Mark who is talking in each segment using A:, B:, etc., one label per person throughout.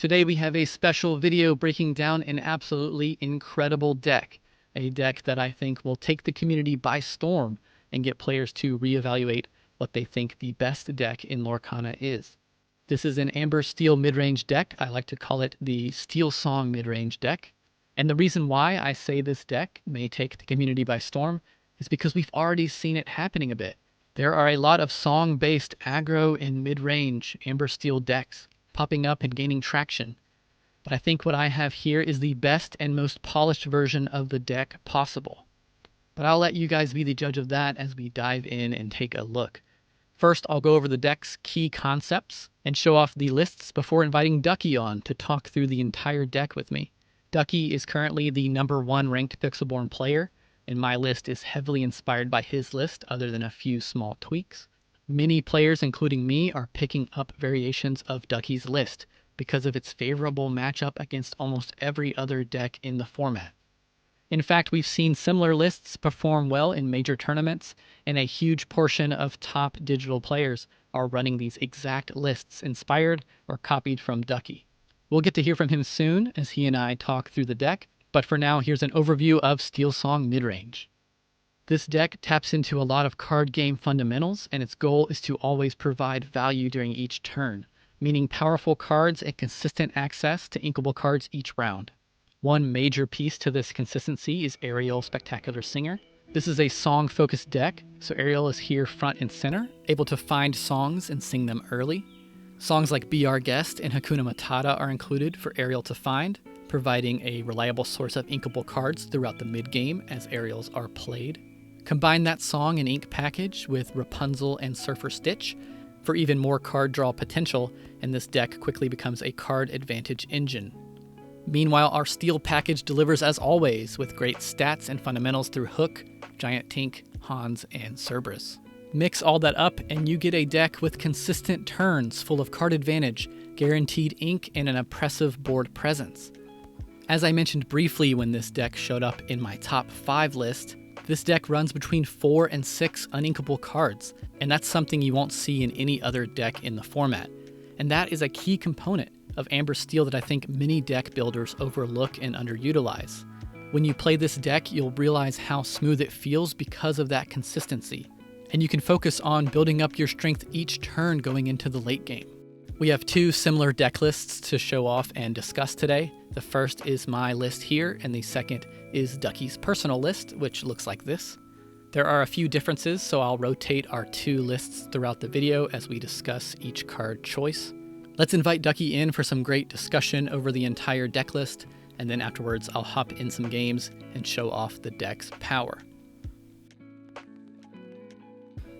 A: Today we have a special video breaking down an absolutely incredible deck. A deck that I think will take the community by storm and get players to reevaluate what they think the best deck in Lorcana is. This is an Amber Steel Midrange deck. I like to call it the Steelsong Midrange deck. And the reason why I say this deck may take the community by storm is because we've already seen it happening a bit. There are a lot of song-based aggro and mid-range Amber Steel decks popping up and gaining traction. But I think what I have here is the best and most polished version of the deck possible. But I'll let you guys be the judge of that as we dive in and take a look. First, I'll go over the deck's key concepts and show off the lists before inviting Duckie on to talk through the entire deck with me. Duckie is currently the #1 ranked Pixelborn player, and my list is heavily inspired by his list other than a few small tweaks. Many players, including me, are picking up variations of Duckie's list because of its favorable matchup against almost every other deck in the format. In fact, we've seen similar lists perform well in major tournaments, and a huge portion of top digital players are running these exact lists inspired or copied from Duckie. We'll get to hear from him soon as he and I talk through the deck, but for now, here's an overview of Steelsong Midrange. This deck taps into a lot of card game fundamentals, and its goal is to always provide value during each turn, meaning powerful cards and consistent access to inkable cards each round. One major piece to this consistency is Ariel Spectacular Singer. This is a song-focused deck, so Ariel is here front and center, able to find songs and sing them early. Songs like Be Our Guest and Hakuna Matata are included for Ariel to find, providing a reliable source of inkable cards throughout the mid-game as Ariels are played. Combine that song and ink package with Rapunzel and Surfer Stitch for even more card draw potential, and this deck quickly becomes a card advantage engine. Meanwhile, our Steel package delivers as always with great stats and fundamentals through Hook, Giant Tink, Hans, and Cerberus. Mix all that up and you get a deck with consistent turns full of card advantage, guaranteed ink, and an oppressive board presence. As I mentioned briefly when this deck showed up in my top 5 list, this deck runs between 4 and 6 uninkable cards, and that's something you won't see in any other deck in the format. And that is a key component of Amber Steel that I think many deck builders overlook and underutilize. When you play this deck, you'll realize how smooth it feels because of that consistency, and you can focus on building up your strength each turn going into the late game. We have 2 similar deck lists to show off and discuss today. The first is my list here, and the second is Duckie's personal list, which looks like this. There are a few differences, so I'll rotate our 2 lists throughout the video as we discuss each card choice. Let's invite Duckie in for some great discussion over the entire deck list, and then afterwards I'll hop in some games and show off the deck's power.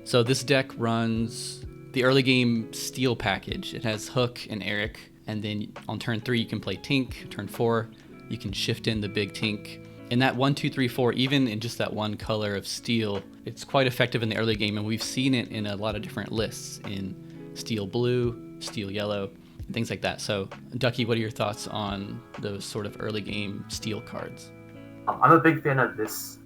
A: So this deck runs the early game Steel package. It has Hook and Eric, and then on turn 3 you can play Tink, turn 4 you can shift in the big Tink. And that 1, 2, 3, 4, even in just that one color of Steel, it's quite effective in the early game, and we've seen it in a lot of different lists, in Steel Blue, Steel Yellow, and things like that. So Duckie, what are your thoughts on those sort of early game Steel cards?
B: I'm a big fan of this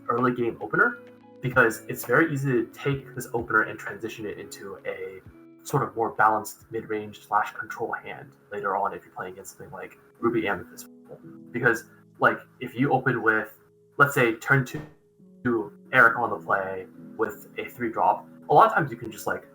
B: early game opener because it's very easy to take this opener and transition it into a sort of more balanced mid-range / control hand later on if you're playing against something like Ruby Amethyst. Because like if you open with, let's say, turn 2 Eric on the play with a 3-drop, a lot of times you can just like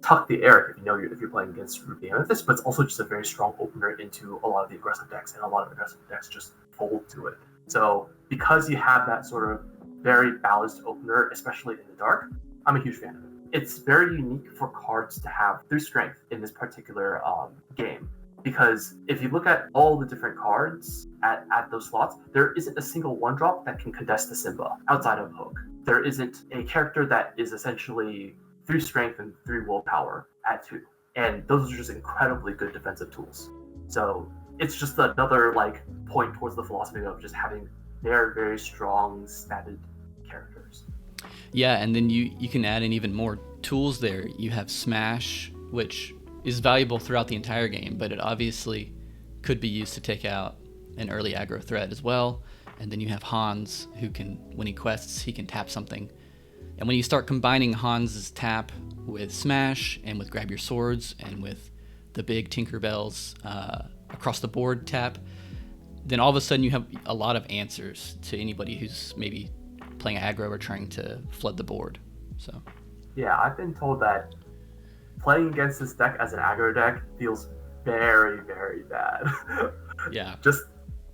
B: tuck the Eric if you're playing against Ruby Amethyst, but it's also just a very strong opener into a lot of the aggressive decks, and a lot of aggressive decks just fold to it. So because you have that sort of very balanced opener, especially in the dark, I'm a huge fan of it. It's very unique for cards to have through strength in this particular game, because if you look at all the different cards at those slots, there isn't a single 1-drop that can contest the Simba outside of Hook. There isn't a character that is essentially 3 strength and 3 willpower at 2, and those are just incredibly good defensive tools. So it's just another like point towards the philosophy of just having very, very strong statted characters.
A: Yeah, and then you can add in even more tools there. You have Smash, which is valuable throughout the entire game, but it obviously could be used to take out an early aggro threat as well. And then you have Hans, who can, when he quests, he can tap something. And when you start combining Hans's tap with Smash and with Grab Your Swords and with the big Tinkerbells across the board tap, then all of a sudden you have a lot of answers to anybody who's maybe playing aggro or trying to flood the board. So
B: yeah, I've been told that playing against this deck as an aggro deck feels very, very bad.
A: yeah.
B: Just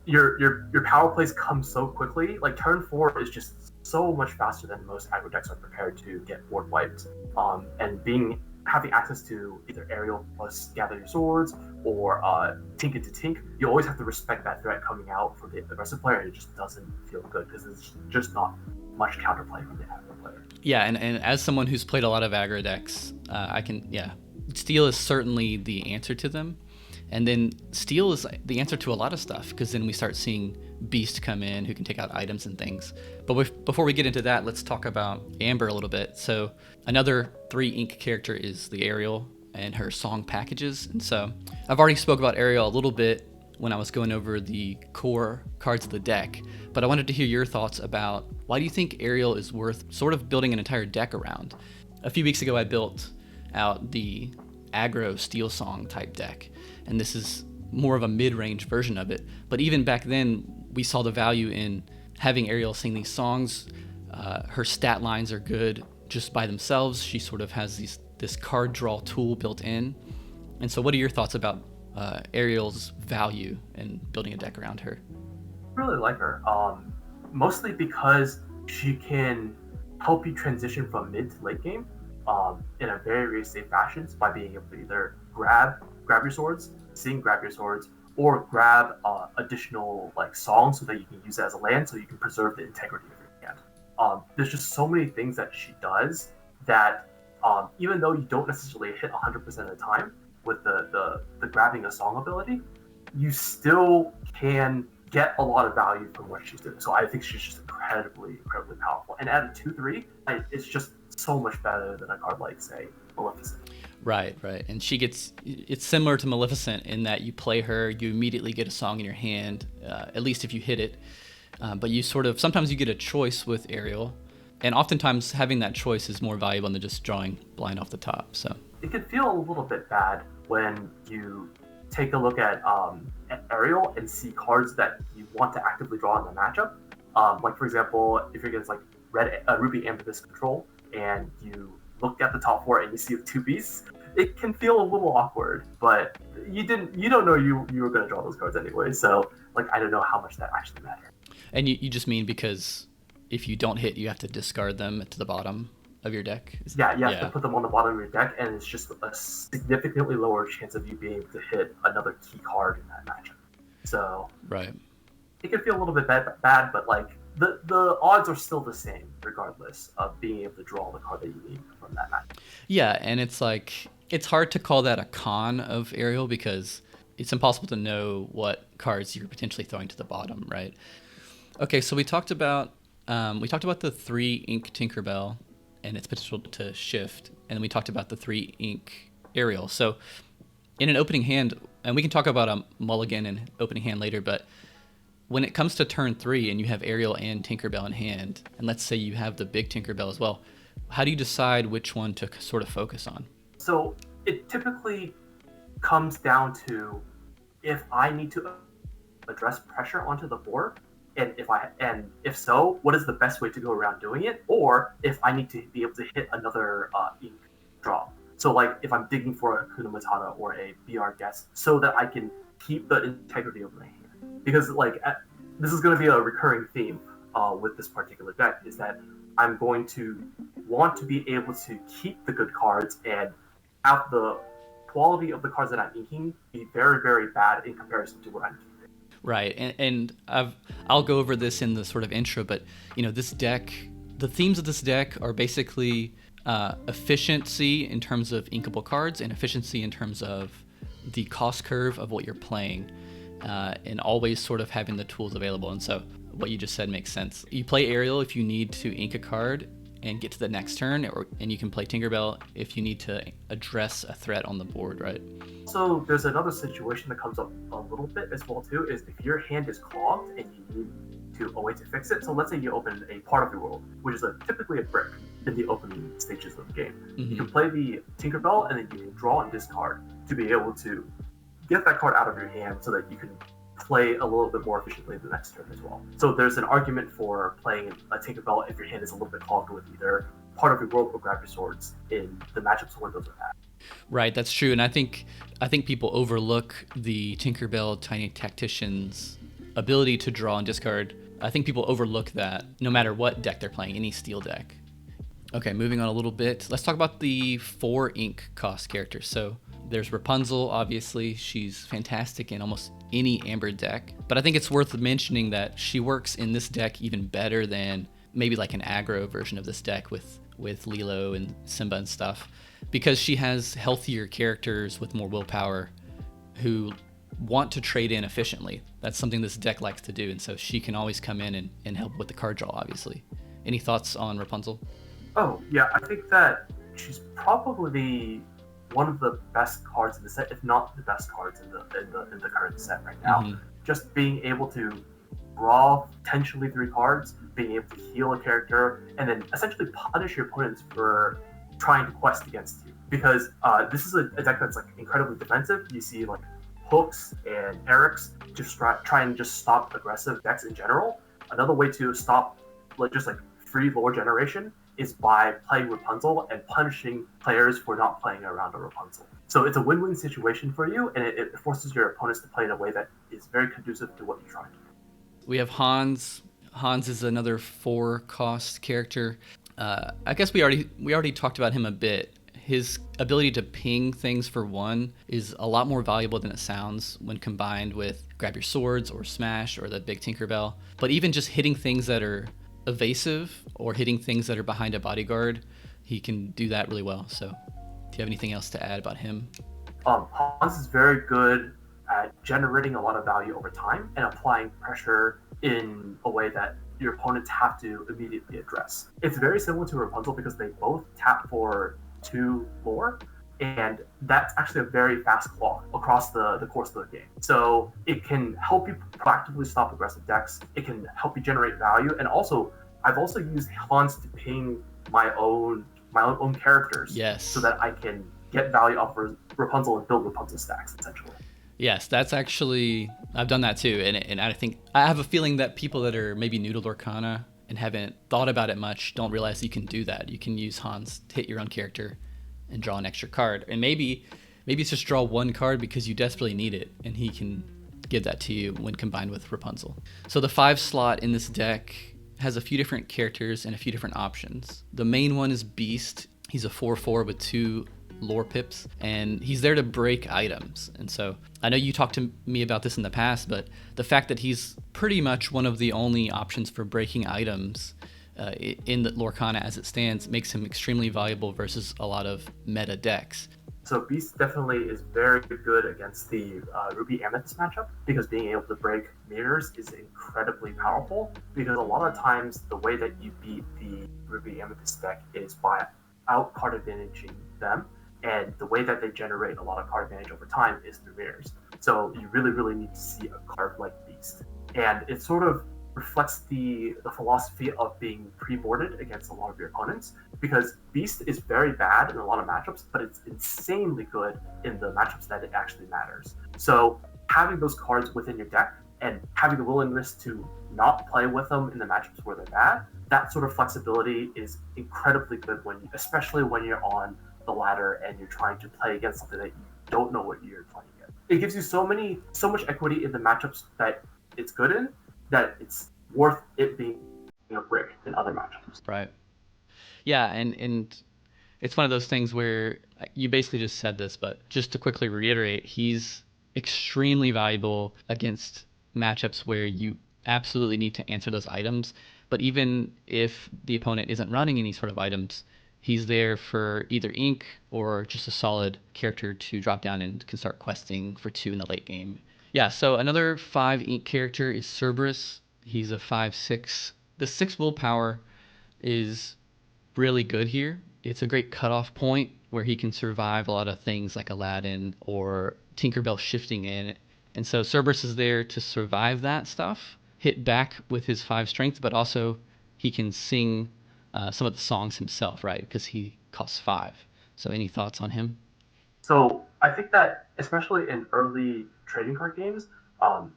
B: your power plays come so quickly. Like turn 4 is just so much faster than most aggro decks are prepared to get board wiped. And having access to either Ariel plus Gather Your Swords or Tink into Tink, you always have to respect that threat coming out from the aggressive player. It just doesn't feel good because there's just not much counterplay from the aggro player.
A: Yeah, and as someone who's played a lot of aggro decks, Steel is certainly the answer to them. And then Steel is the answer to a lot of stuff, because then we start seeing Beast come in who can take out items and things. But before we get into that, let's talk about Amber a little bit. So another 3 ink character is the Ariel and her song packages. And so I've already spoke about Ariel a little bit when I was going over the core cards of the deck, but I wanted to hear your thoughts about why do you think Ariel is worth sort of building an entire deck around? A few weeks ago I built out the aggro Steelsong type deck, and this is more of a mid-range version of it. But even back then, we saw the value in having Ariel sing these songs. Her stat lines are good just by themselves. She sort of has this card draw tool built in. And so what are your thoughts about Ariel's value in building a deck around her?
B: I really like her, mostly because she can help you transition from mid to late game in a very, very safe fashion by being able to either grab your swords, grab your swords, or grab additional like songs so that you can use it as a land, so you can preserve the integrity of your hand. There's just so many things that she does that even though you don't necessarily hit 100% of the time with the grabbing a song ability, you still can get a lot of value from what she's doing. So I think she's just incredibly powerful. And at a 2/3, it's just so much better than a card like, say, Maleficent.
A: Right. And it's similar to Maleficent in that you play her, you immediately get a song in your hand, at least if you hit it. But you sometimes you get a choice with Ariel, and oftentimes having that choice is more valuable than just drawing blind off the top. So
B: it can feel a little bit bad when you take a look at Ariel and see cards that you want to actively draw in the matchup. Like for example, if you're against like Ruby Amethyst Control and you look at the top 4 and you see 2 beasts, it can feel a little awkward, but you don't know you were going to draw those cards anyway, so like I don't know how much that actually matters.
A: And you just mean because if you don't hit, you have to discard them to the bottom of your deck?
B: You have to put them on the bottom of your deck, and it's just a significantly lower chance of you being able to hit another key card in that matchup. So
A: right, it
B: can feel a little bit bad, but like the odds are still the same regardless of being able to draw the card that you need from that match.
A: Yeah, and it's hard to call that a con of Ariel because it's impossible to know what cards you're potentially throwing to the bottom, right? Okay, so we talked about the 3 ink Tinkerbell and its potential to shift, and then we talked about the 3 ink Ariel. So in an opening hand, and we can talk about a Mulligan and opening hand later, but when it comes to turn 3 and you have Ariel and Tinkerbell in hand, and let's say you have the big Tinkerbell as well, how do you decide which one to sort of focus on?
B: So it typically comes down to if I need to address pressure onto the board, and if so, what is the best way to go around doing it, or if I need to be able to hit another ink draw. So like if I'm digging for a Hakuna Matata or a BR Guess, so that I can keep the integrity of my hand. Because like this is going to be a recurring theme with this particular deck, is that I'm going to want to be able to keep the good cards and have the quality of the cards that I'm inking be very, very bad in comparison to what I'm keeping.
A: Right, and I'll go over this in the sort of intro, but this deck, the themes of this deck are basically efficiency in terms of inkable cards and efficiency in terms of the cost curve of what you're playing, and always sort of having the tools available. And so what you just said makes sense. You play Ariel if you need to ink a card and get to the next turn, and you can play Tinkerbell if you need to address a threat on the board, right?
B: So there's another situation that comes up a little bit as well too, is if your hand is clogged and you need to a way to fix it. So let's say you open a part of your world, which is typically a brick in the opening stages of the game. Mm-hmm. You can play the Tinkerbell and then you can draw and discard to be able to get that card out of your hand so that you can play a little bit more efficiently the next turn as well. So there's an argument for playing a Tinkerbell if your hand is a little bit clogged with either part of your rope or grab your swords in the matchups when those are bad.
A: Right, that's true, and I think people overlook the Tinkerbell Tiny Tactician's ability to draw and discard. I think people overlook that no matter what deck they're playing, any steel deck. Okay, moving on a little bit. Let's talk about the 4 ink cost characters. So there's Rapunzel, obviously. She's fantastic in almost any Amber deck. But I think it's worth mentioning that she works in this deck even better than maybe like an aggro version of this deck with Lilo and Simba and stuff, because she has healthier characters with more willpower who want to trade in efficiently. That's something this deck likes to do, and so she can always come in and help with the card draw, obviously. Any thoughts on Rapunzel?
B: Oh, yeah, I think that she's probably one of the best cards in the set, if not the best cards in the current set right now. Mm-hmm. Just being able to draw potentially 3 cards, being able to heal a character, and then essentially punish your opponents for trying to quest against you. Because this is a deck that's like incredibly defensive. You see like Hooks and Eric's just try and just stop aggressive decks in general. Another way to stop just free lore generation is by playing Rapunzel and punishing players for not playing around a Rapunzel. So it's a win-win situation for you, and it forces your opponents to play in a way that is very conducive to what you're trying to do.
A: We have Hans. Hans is another 4 cost character. I guess we already talked about him a bit. His ability to ping things for 1 is a lot more valuable than it sounds when combined with grab your swords or smash or the big Tinkerbell. But even just hitting things that are evasive or hitting things that are behind a bodyguard, he can do that really well. So do you have anything else to add about him?
B: Hans is very good at generating a lot of value over time and applying pressure in a way that your opponents have to immediately address. It's very similar to Rapunzel because they both tap for 2 lore, and that's actually a very fast clock across the course of the game. So it can help you proactively stop aggressive decks. It can help you generate value, and also I've also used Hans to ping my own characters,
A: yes,
B: so that I can get value off Rapunzel and build Rapunzel stacks essentially.
A: Yes, that's actually, I've done that too, and I think I have a feeling that people that are maybe new to Lorcana and haven't thought about it much don't realize you can do that. You can use Hans to hit your own character and draw an extra card, and maybe it's just draw 1 card because you desperately need it, and he can give that to you when combined with Rapunzel. So the 5 slot in this deck has a few different characters and a few different options. The main one is Beast. He's a 4/4 with 2 lore pips, and he's there to break items. And so I know you talked to me about this in the past, but the fact that he's pretty much one of the only options for breaking items in the Lorcana as it stands makes him extremely valuable versus a lot of meta decks.
B: So Beast definitely is very good against the Ruby Amethyst matchup, because being able to break mirrors is incredibly powerful, because a lot of times the way that you beat the Ruby Amethyst deck is by out card advantaging them, and the way that they generate a lot of card advantage over time is through mirrors. So you really, really need to see a card like Beast. And it sort of reflects the philosophy of being pre-boarded against a lot of your opponents, because Beast is very bad in a lot of matchups, but it's insanely good in the matchups that it actually matters. So having those cards within your deck and having the willingness to not play with them in the matchups where they're bad, that sort of flexibility is incredibly good especially when you're on the ladder and you're trying to play against something that you don't know what you're playing against. It gives you so much equity in the matchups that it's good in, that it's worth it being a brick in other matchups.
A: Right. Yeah, and it's one of those things where you basically just said this, but just to quickly reiterate, he's extremely valuable against matchups where you absolutely need to answer those items. But even if the opponent isn't running any sort of items, he's there for either ink or just a solid character to drop down and can start questing for 2 in the late game. Yeah, so another 5 ink character is Cerberus. He's a 5/6. The 6 willpower is really good here. It's a great cutoff point where he can survive a lot of things like Aladdin or Tinkerbell shifting in. And so Cerberus is there to survive that stuff, hit back with his 5 strength, but also he can sing some of the songs himself, right? Because he costs 5. So any thoughts on him?
B: So I think that especially in early trading card games, um,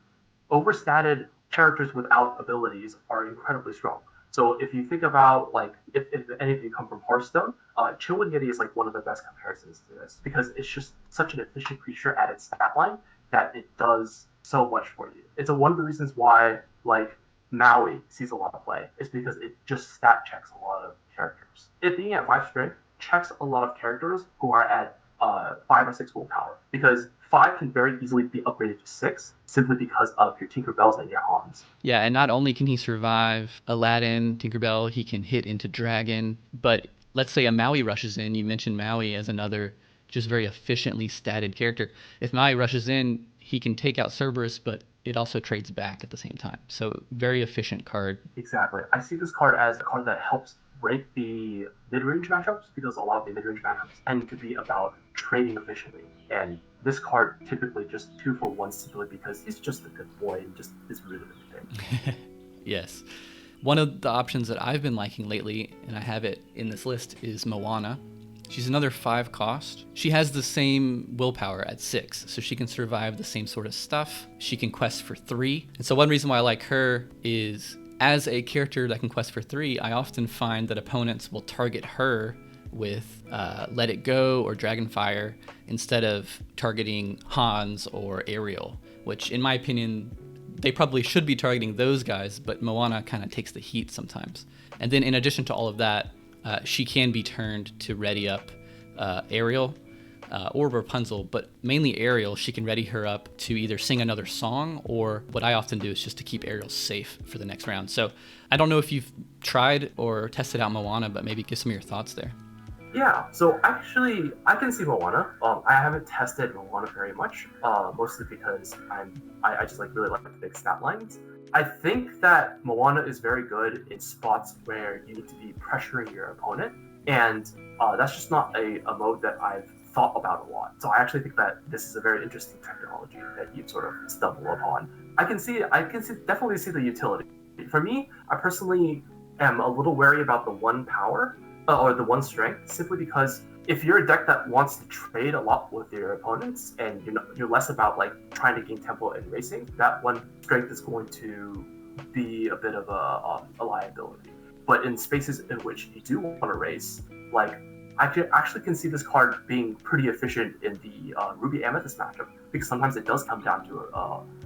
B: overstated characters without abilities are incredibly strong. So if you think about like if any of you come from Hearthstone, Chillwind Yeti is like one of the best comparisons to this because it's just such an efficient creature at its stat line that it does so much for you. It's one of the reasons why like Maui sees a lot of play is because it just stat checks a lot of characters. It being at 5 strength checks a lot of characters who are at 5 or 6 willpower because 5 can very easily be upgraded to 6 simply because of your Tinkerbells and your Hans.
A: Yeah, and not only can he survive Aladdin, Tinkerbell, he can hit into Dragon, but let's say a Maui rushes in. You mentioned Maui as another just very efficiently statted character. If Maui rushes in, he can take out Cerberus, but it also trades back at the same time. So very efficient card.
B: Exactly. I see this card as a card that helps break the mid-range matchups because a lot of the mid-range matchups tend to be about trading efficiently. And this card typically just 2 for 1 simply because he's just a good boy and just is really everything.
A: Yes. One of the options that I've been liking lately, and I have it in this list, is Moana. She's another 5 cost. She has the same willpower at 6, so she can survive the same sort of stuff. She can quest for 3. And so one reason why I like her is as a character that can quest for 3, I often find that opponents will target her with Let It Go or Dragonfire instead of targeting Hans or Ariel, which in my opinion, they probably should be targeting those guys, but Moana kind of takes the heat sometimes. And then in addition to all of that, she can be turned to ready up Ariel or Rapunzel, but mainly Ariel. She can ready her up to either sing another song, or what I often do is just to keep Ariel safe for the next round. So I don't know if you've tried or tested out Moana, but maybe give some of your thoughts there.
B: Yeah, so actually, I can see Moana. I haven't tested Moana very much, mostly because I just like really like the big stat lines. I think that Moana is very good in spots where you need to be pressuring your opponent, and that's just not a mode that I've thought about a lot. So I actually think that this is a very interesting technology that you sort of stumble upon. Definitely see the utility. For me, I personally am a little wary about the 1 power or the 1 strength, simply because if you're a deck that wants to trade a lot with your opponents and you're less about like trying to gain tempo and racing, that 1 strength is going to be a bit of a liability. But in spaces in which you do want to race, like I actually can see this card being pretty efficient in the Ruby Amethyst matchup because sometimes it does come down to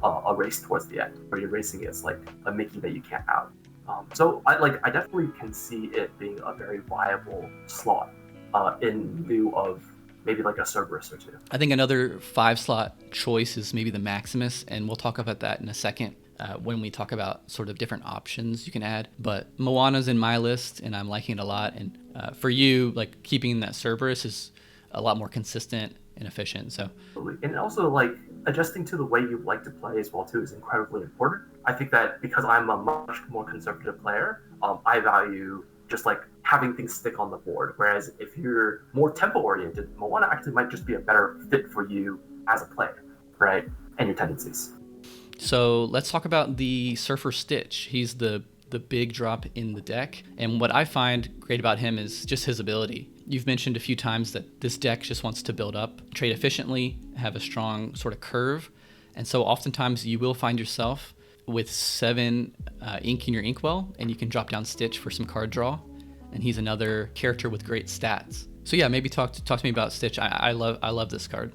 B: a race towards the end where you're racing against like a Mickey that you can't out. So I definitely can see it being a very viable slot in lieu of maybe like a Cerberus or 2.
A: I think another 5-slot choice is maybe the Maximus, and we'll talk about that in a second when we talk about sort of different options you can add. But Moana's in my list, and I'm liking it a lot. And for you, like keeping that Cerberus is a lot more consistent and efficient. So,
B: and also like adjusting to the way you like to play as well too is incredibly important. I think that because I'm a much more conservative player, I value just like having things stick on the board. Whereas if you're more tempo oriented, Moana actually might just be a better fit for you as a player, right? And your tendencies.
A: So let's talk about the Surfer Stitch. He's the big drop in the deck. And what I find great about him is just his ability. You've mentioned a few times that this deck just wants to build up, trade efficiently, have a strong sort of curve. And so oftentimes you will find yourself with 7 ink in your inkwell, and you can drop down Stitch for some card draw. And he's another character with great stats. So yeah, maybe talk to me about Stitch. I love this card.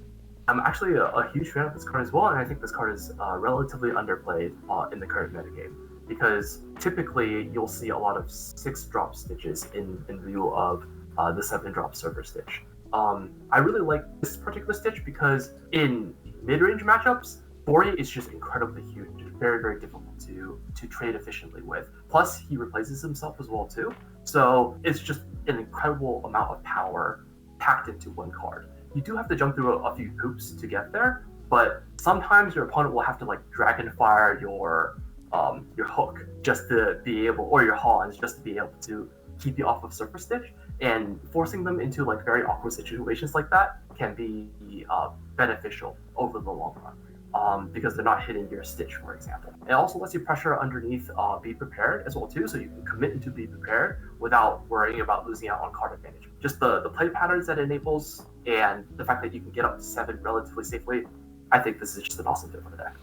B: I'm actually a huge fan of this card as well, and I think this card is relatively underplayed in the current metagame because typically you'll see a lot of 6-drop Stitches in lieu of the 7-drop Surfer Stitch. I really like this particular Stitch because in mid-range matchups, Bori is just incredibly huge, very, very difficult to trade efficiently with. Plus, he replaces himself as well too, so it's just an incredible amount of power packed into 1 card. You do have to jump through a few hoops to get there, but sometimes your opponent will have to like Dragonfire your hook just to be able, or your Hans just to be able to keep you off of Surfer Stitch, and forcing them into like very awkward situations like that can be beneficial over the long run. because they're not hitting your Stitch, for example. It also lets you pressure underneath Be Prepared as well too, so you can commit into Be Prepared without worrying about losing out on card advantage. Just the play patterns that it enables and the fact that you can get up to 7 relatively safely, I think this is just an awesome fit for the deck.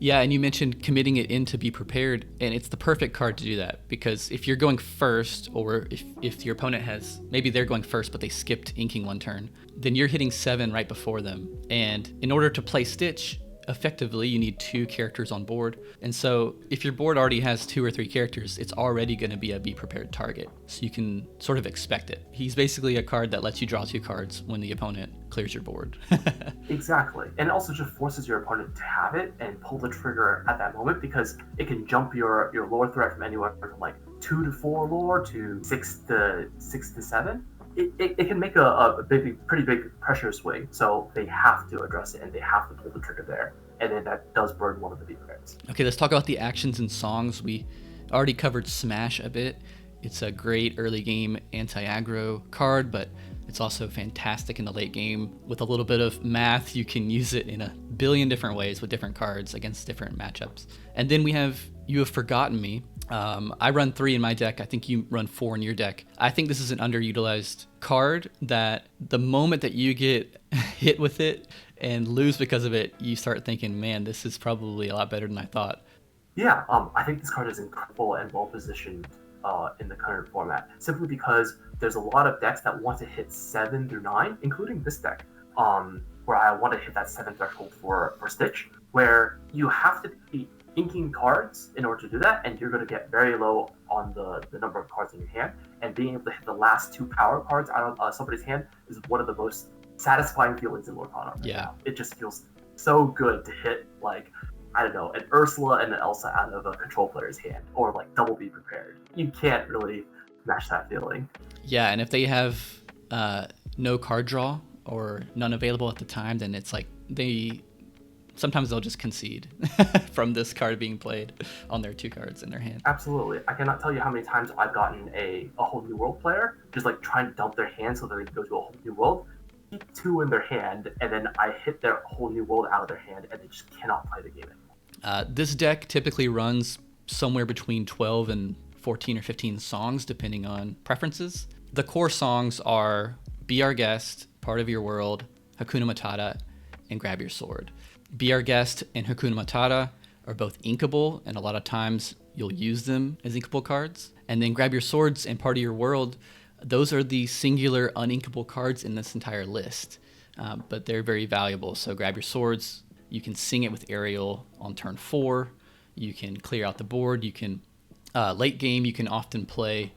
A: Yeah, and you mentioned committing it in to Be Prepared, and it's the perfect card to do that, because if you're going first, or if your opponent has, maybe they're going first but they skipped inking one turn, then you're hitting 7 right before them. And in order to play Stitch effectively, you need 2 characters on board. And so if your board already has 2 or 3 characters, it's already going to be a Be Prepared target. So you can sort of expect it. He's basically a card that lets you draw 2 cards when the opponent clears your board.
B: Exactly. And it also just forces your opponent to have it and pull the trigger at that moment, because it can jump your lore threat from anywhere from like 2 to 4 lore to 6 to 7. It can make a pretty big pressure swing, so they have to address it and they have to pull the trigger there, and then that does burn one of the Be Prepareds.
A: Okay, let's talk about the actions and songs. We already covered Smash a bit. It's a great early game anti-aggro card, but it's also fantastic in the late game. With a little bit of math, you can use it in a billion different ways with different cards against different matchups. And then we have You Have Forgotten Me. I run 3 in my deck. I think you run 4 in your deck. I think this is an underutilized card that the moment that you get hit with it and lose because of it, you start thinking, man, this is probably a lot better than I thought.
B: Yeah, I think this card is incredible and well positioned in the current format, simply because there's a lot of decks that want to hit 7 through 9, including this deck, where I want to hit that 7 threshold for Stitch, where you have to be inking cards in order to do that, and you're going to get very low on the number of cards in your hand, and being able to hit the last 2 power cards out of somebody's hand is one of the most satisfying feelings in Lord Connor.
A: Yeah.
B: It just feels so good to hit, like, I don't know, an Ursula and an Elsa out of a control player's hand, or like double Be Prepared. You can't really match that feeling.
A: Yeah, and if they have no card draw or none available at the time, then it's like sometimes they'll just concede from this card being played on their 2 cards in their hand.
B: Absolutely. I cannot tell you how many times I've gotten a whole new world player just like trying to dump their hand so that they can go to a whole new world, keep 2 in their hand, and then I hit their whole new world out of their hand, and they just cannot play the game anymore.
A: This deck typically runs somewhere between 12 and 14 or 15 songs, depending on preferences. The core songs are Be Our Guest, Part of Your World, Hakuna Matata, and Grab Your Sword. Be Our Guest and Hakuna Matata are both inkable, and a lot of times you'll use them as inkable cards. And then Grab Your Swords and Part of Your World, those are the singular uninkable cards in this entire list, but they're very valuable. So Grab Your Swords, you can sing it with Ariel on turn 4. You can clear out the board. You can, late game, you can often play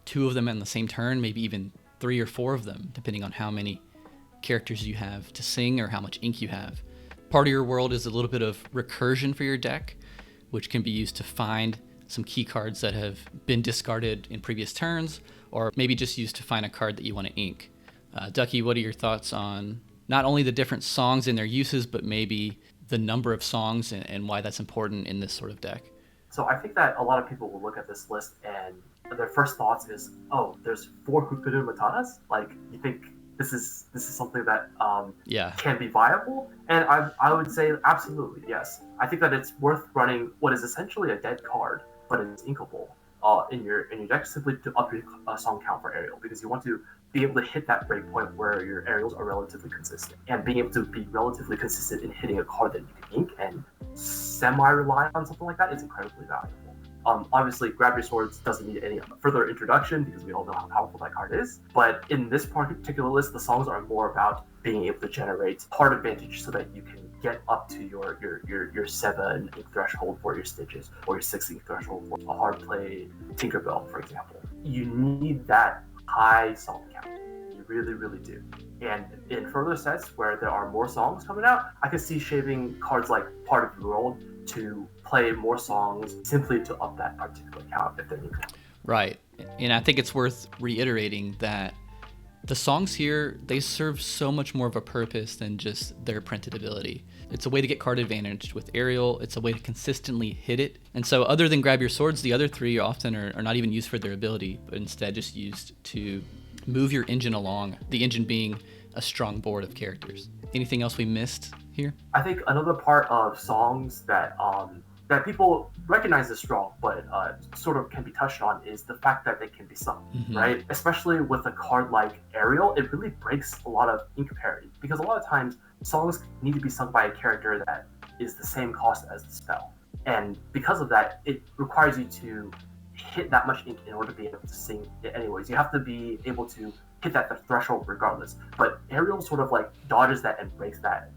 A: 2 of them in the same turn, maybe even 3 or 4 of them, depending on how many characters you have to sing or how much ink you have. Part of Your World is a little bit of recursion for your deck, which can be used to find some key cards that have been discarded in previous turns, or maybe just used to find a card that you want to ink. Duckie, what are your thoughts on not only the different songs and their uses, but maybe the number of songs and why that's important in this sort of deck?
B: So I think that a lot of people will look at this list and their first thoughts is, oh, there's 4 Hakuna Matatas? Like, you think this is something that can be viable? And I would say absolutely, yes. I think that it's worth running what is essentially a dead card, but it's inkable in your deck, simply to up your song count for Ariel, because you want to be able to hit that breakpoint where your Ariels are relatively consistent, and being able to be relatively consistent in hitting a card that you can ink and semi-rely on something like that is incredibly valuable. Obviously, Grab Your Swords doesn't need any further introduction because we all know how powerful that card is. But in this particular list, the songs are more about being able to generate card advantage so that you can get up to your 7 ink threshold for your Stitches, or your 6 ink threshold for a hard play Tinkerbell, for example. You need that high song count. You really, really do. And in further sets where there are more songs coming out, I could see shaving cards like Part of Your World to play more songs simply to up that particular count if they're needed.
A: Right. And I think it's worth reiterating that the songs here, they serve so much more of a purpose than just their printed ability. It's a way to get card advantage with Ariel. It's a way to consistently hit it. And so other than Grab Your Swords, the other 3 often are not even used for their ability, but instead just used to move your engine along. The engine being a strong board of characters. Anything else we missed here?
B: I think another part of songs that that people recognize as strong, but sort of can be touched on, is the fact that they can be sung, right? Especially with a card like Ariel, it really breaks a lot of ink parity, because a lot of times songs need to be sung by a character that is the same cost as the spell, and because of that, it requires you to hit that much ink in order to be able to sing it anyways. You have to be able to hit that threshold regardless. But Ariel sort of like dodges that and breaks that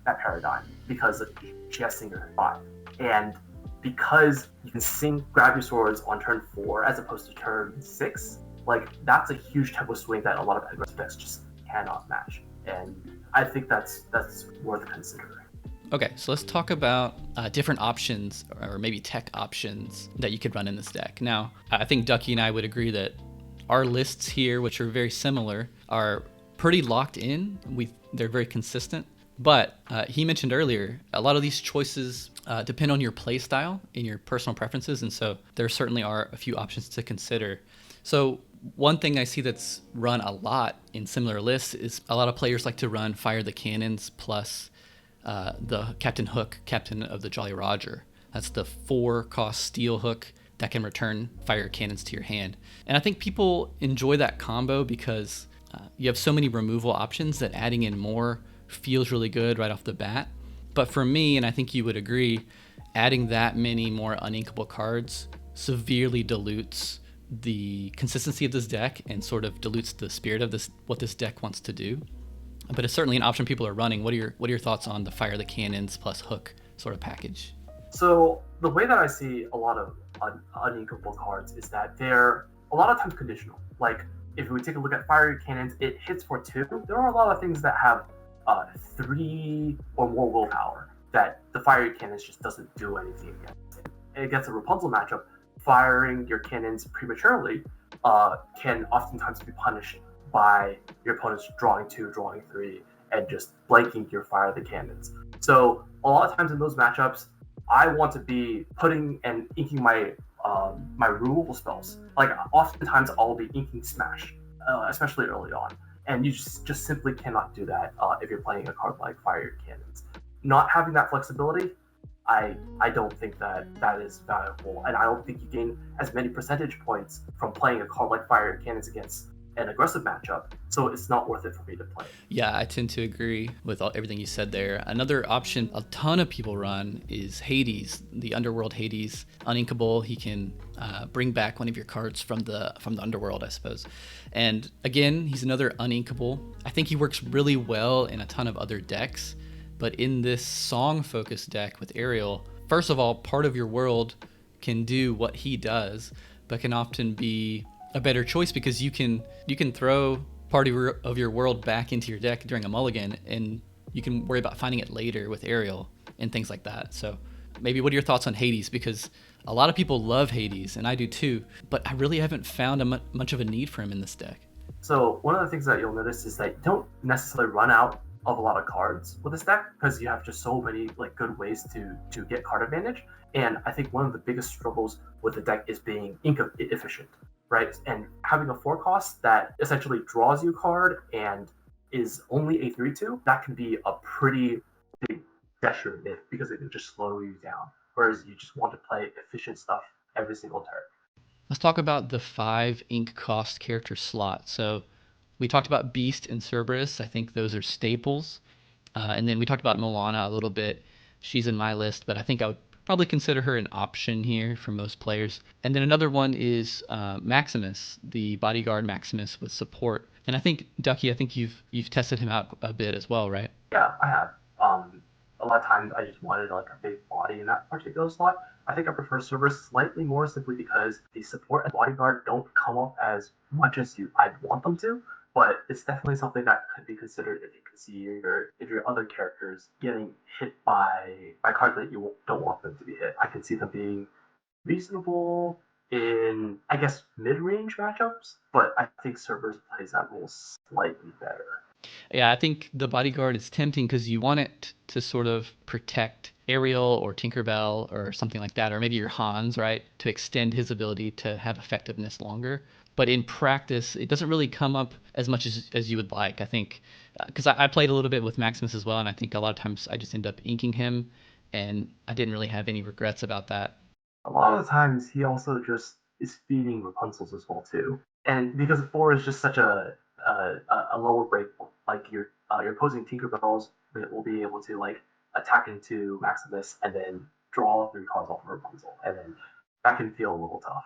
B: that paradigm, because she has Singer 5. And because you can sing Grab Your Swords on turn 4 as opposed to turn 6, like that's a huge tempo swing that a lot of aggressive decks just cannot match. And I think that's worth considering.
A: Okay, so let's talk about different options, or maybe tech options that you could run in this deck. Now, I think Duckie and I would agree that our lists here, which are very similar, are pretty locked in. They're very consistent. But he mentioned earlier, a lot of these choices depend on your play style and your personal preferences, and so there certainly are a few options to consider. So one thing I see that's run a lot in similar lists is a lot of players like to run Fire the Cannons plus the Captain Hook, Captain of the Jolly Roger. That's the 4-cost steel hook that can return fire cannons to your hand. And I think people enjoy that combo because you have so many removal options that adding in more feels really good right off the bat. But for me, and I think you would agree, adding that many more uninkable cards severely dilutes the consistency of this deck and sort of dilutes the spirit of this, what this deck wants to do. But it's certainly an option people are running. What are your thoughts on the Fire the Cannons plus hook sort of package?
B: So the way that I see a lot of uninkable cards is that they're a lot of times conditional. Like if we take a look at Fire Cannons, it hits for 2. There are a lot of things that have 3 or more willpower that the Fire Cannons just doesn't do anything against. Against a Rapunzel matchup, firing your cannons prematurely can oftentimes be punished by your opponents drawing 2, drawing 3, and just blanking your Fire the Cannons. So a lot of times in those matchups, I want to be putting and inking my my removal spells. Like oftentimes I'll be inking Smash, especially early on, and you just simply cannot do that if you're playing a card like Fire Cannons. Not having that flexibility, I don't think that is valuable, and I don't think you gain as many percentage points from playing a card like Fire Cannons against an aggressive matchup, so it's not worth it for me to play.
A: Yeah, I tend to agree with everything you said there. Another option a ton of people run is Hades, the Underworld Hades. Uninkable, he can bring back one of your cards from the Underworld, I suppose. And again, he's another uninkable. I think he works really well in a ton of other decks, but in this song-focused deck with Ariel, first of all, part of your world can do what he does, but can often be a better choice because you can throw part of your world back into your deck during a mulligan, and you can worry about finding it later with Ariel and things like that. So maybe what are your thoughts on Hades? Because a lot of people love Hades, and I do too, but I really haven't found much of a need for him in this deck.
B: So one of the things that you'll notice is that you don't necessarily run out of a lot of cards with this deck because you have just so many like good ways to get card advantage. And I think one of the biggest struggles with the deck is being ink efficient, right? And having a 4-cost that essentially draws you a card and is only a 3/2, that can be a pretty big detriment because it can just slow you down. Whereas you just want to play efficient stuff every single turn.
A: Let's talk about the 5 ink cost character slot. So we talked about Beast and Cerberus. I think those are staples. And then we talked about Moana a little bit. She's in my list, but I think I would probably consider her an option here for most players. And then another one is Maximus, the bodyguard Maximus with support. And I think Duckie, I think you've tested him out a bit as well, right?
B: Yeah, I have. A lot of times I just wanted like a big body in that particular slot. I think I prefer Cerberus slightly more simply because the support and bodyguard don't come up as much as I'd want them to. But it's definitely something that could be considered if you can see if your other characters getting hit by cards that you don't want them to be hit. I can see them being reasonable in, I guess, mid-range matchups, but I think Cerberus plays that role slightly better.
A: Yeah, I think the bodyguard is tempting because you want it to sort of protect Ariel or Tinkerbell or something like that, or maybe your Hans, right, to extend his ability to have effectiveness longer. but in practice, it doesn't really come up as much as you would like. I think because I played a little bit with Maximus as well, and I think a lot of times I just end up inking him, and I didn't really have any regrets about that.
B: A lot of the times he also just is feeding Rapunzel's as well too, and because 4 is just such a lower break, like your opposing Tinkerbells will be able to like attack into Maximus and then draw 3 cards off of Rapunzel, and then that can feel a little tough.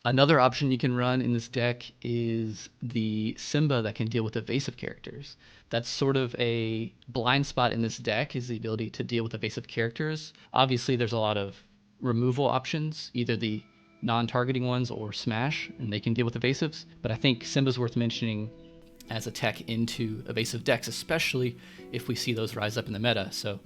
A: Another option you can run in this deck is the Simba that can deal with evasive characters. That's sort of a blind spot in this deck, is the ability to deal with evasive characters. Obviously, there's a lot of removal options, either the non-targeting ones or Smash, and they can deal with evasives. But I think Simba's worth mentioning as a tech into evasive decks, especially if we see those rise up in the meta. So,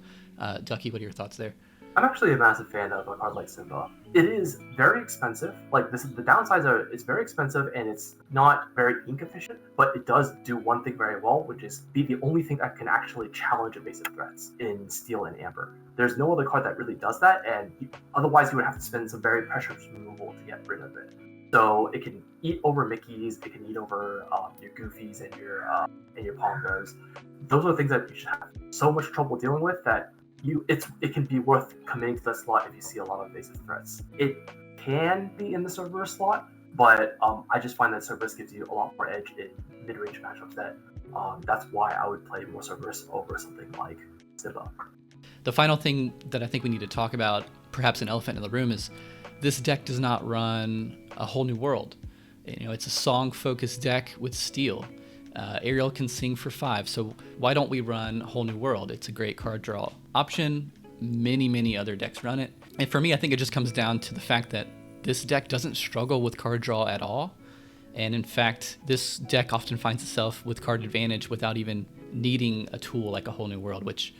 A: Ducky, what are your thoughts there?
B: I'm actually a massive fan of a card like Simba. It is very expensive. Like this, the downsides are it's very expensive and it's not very ink efficient, but it does do one thing very well, which is be the only thing that can actually challenge evasive threats in Steel and Amber. There's no other card that really does that, and otherwise you would have to spend some very precious removal to get rid of it. So it can eat over Mickeys, it can eat over your Goofies and your Pongos. Those are things that you should have so much trouble dealing with that it can be worth committing to the slot if you see a lot of evasive threats. It can be in the Cerberus slot, but I just find that Cerberus gives you a lot more edge in mid-range matchups. That's why I would play more Cerberus over something like Simba.
A: The final thing that I think we need to talk about, perhaps an elephant in the room, is this deck does not run a whole new world. It's a song-focused deck with Steel. Ariel can sing for 5, so why don't we run Whole New World? It's a great card draw option. Many other decks run it. And for me, I think it just comes down to the fact that this deck doesn't struggle with card draw at all. And in fact, this deck often finds itself with card advantage without even needing a tool like a Whole New World, which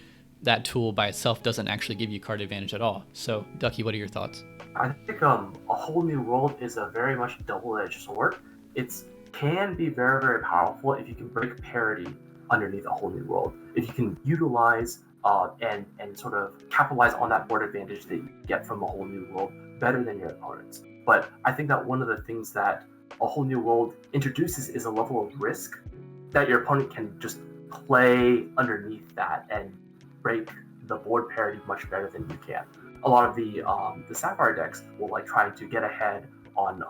A: that tool by itself doesn't actually give you card advantage at all. So, Ducky, what are your thoughts?
B: I think a Whole New World is a very much double-edged sword. It can be very powerful if you can break parity underneath a Whole New World. If you can utilize and sort of capitalize on that board advantage that you get from a Whole New World better than your opponents. But I think that one of the things that a Whole New World introduces is a level of risk that your opponent can just play underneath that and break the board parity much better than you can. A lot of the Sapphire decks will like trying to get ahead on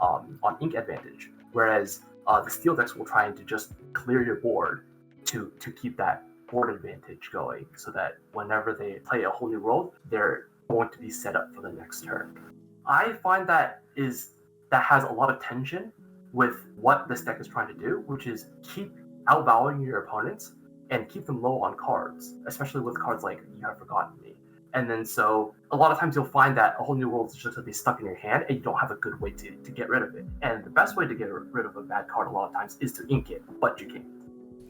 B: ink advantage, whereas the Steel decks will try to just clear your board to keep that board advantage going, so that whenever they play a Whole New World, they're going to be set up for the next turn. I find that has a lot of tension with what this deck is trying to do, which is keep outvaluing your opponents and keep them low on cards, especially with cards like You Have Forgotten Me. And then so a lot of times you'll find that a Whole New World is just going to be stuck in your hand and you don't have a good way to get rid of it. And the best way to get rid of a bad card a lot of times is to ink it, but you can't.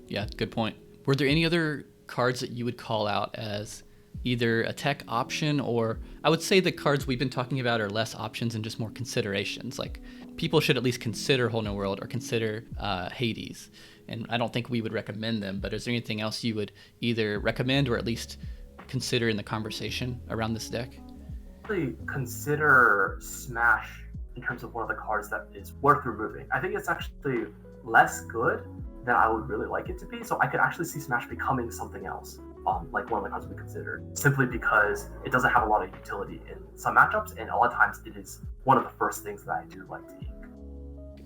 A: Yeah, good point. Were there any other cards that you would call out as either a tech option, or I would say the cards we've been talking about are less options and just more considerations? Like people should at least consider Whole New World or consider Hades. And I don't think we would recommend them, but is there anything else you would either recommend or at least consider in the conversation around this deck?
B: Really consider Smash in terms of one of the cards that is worth removing. I think it's actually less good than I would really like it to be, so I could actually see Smash becoming something else, like one of the cards we considered, simply because it doesn't have a lot of utility in some matchups, and a lot of times it is one of the first things that I do like to ink.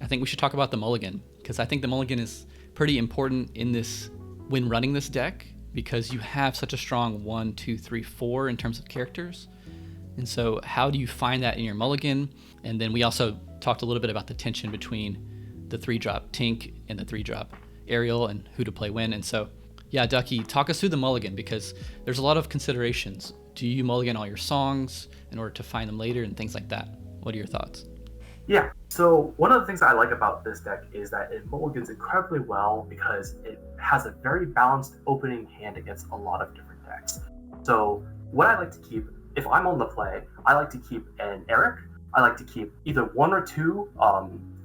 A: I think we should talk about the Mulligan, because I think the Mulligan is pretty important in this when running this deck, because you have such a strong 1, 2, 3, 4 in terms of characters. And so how do you find that in your Mulligan? And then we also talked a little bit about the tension between the 3-drop Tink and the 3-drop Ariel and who to play when. And so, yeah, Ducky, talk us through the Mulligan, because there's a lot of considerations. Do you Mulligan all your songs in order to find them later and things like that? What are your thoughts?
B: Yeah, so one of the things that I like about this deck is that it mulligans incredibly well because it has a very balanced opening hand against a lot of different decks. So what I like to keep, if I'm on the play, I like to keep an Eric. I like to keep either 1 or 2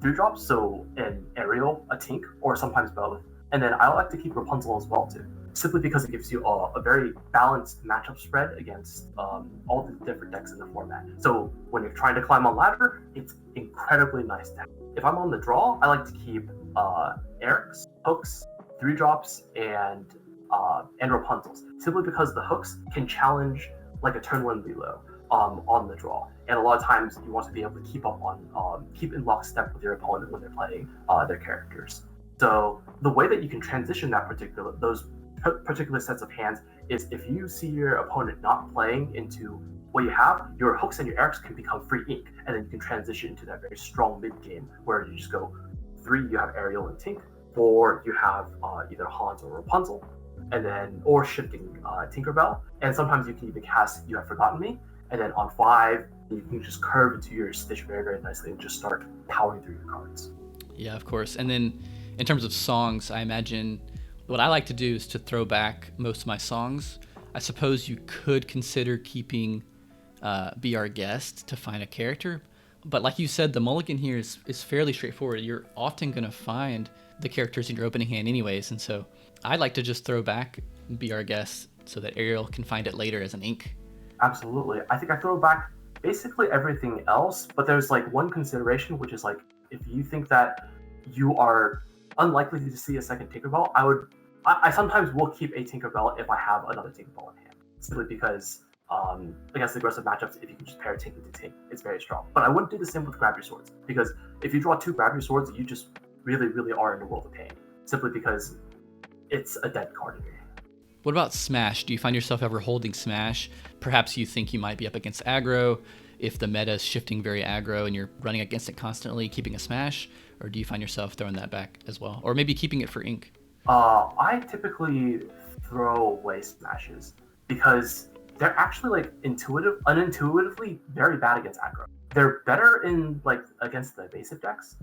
B: 3-drops, so an Ariel, a Tink, or sometimes both. And then I like to keep Rapunzel as well too. simply because it gives you a very balanced matchup spread against all the different decks in the format. So when you're trying to climb a ladder, it's incredibly nice deck. If I'm on the draw, I like to keep Eric's, hooks, 3-drops, and Rapunzel's, simply because the hooks can challenge like a turn 1 Lilo on the draw. And a lot of times you want to be able to keep in lockstep with your opponent when they're playing their characters. So the way that you can transition those particular sets of hands is if you see your opponent not playing into what you have, your hooks and your Erics can become free ink, and then you can transition into that very strong mid game where you just go 3, you have Ariel and Tink, 4, you have either Hans or Rapunzel, and then or shifting Tinkerbell, and sometimes you can even cast You Have Forgotten Me, and then on 5 you can just curve into your Stitch very, very nicely and just start powering through your cards.
A: Yeah, of course. And then in terms of songs, I imagine what I like to do is to throw back most of my songs. I suppose you could consider keeping Be Our Guest to find a character, but like you said, the mulligan here is fairly straightforward. You're often going to find the characters in your opening hand anyways, and so I like to just throw back Be Our Guest so that Ariel can find it later as an ink.
B: Absolutely. I think I throw back basically everything else, but there's like one consideration, which is like if you think that you are unlikely to see a second Tinkerbell, I sometimes will keep a Tinkerbell if I have another Tinkerbell in hand, simply because against aggressive matchups, if you can just pair Tink into Tink, it's very strong. But I wouldn't do the same with Grab Your Swords, because if you draw 2 Grab Your Swords, you just really, really are in a world of pain, simply because it's a dead card in your hand.
A: What about Smash? Do you find yourself ever holding Smash? Perhaps you think you might be up against aggro. If the meta is shifting very aggro and you're running against it constantly, keeping a Smash? Or do you find yourself throwing that back as well? Or maybe keeping it for ink?
B: I typically throw away Smashes because they're actually like unintuitively very bad against aggro. They're better in like against the basic decks.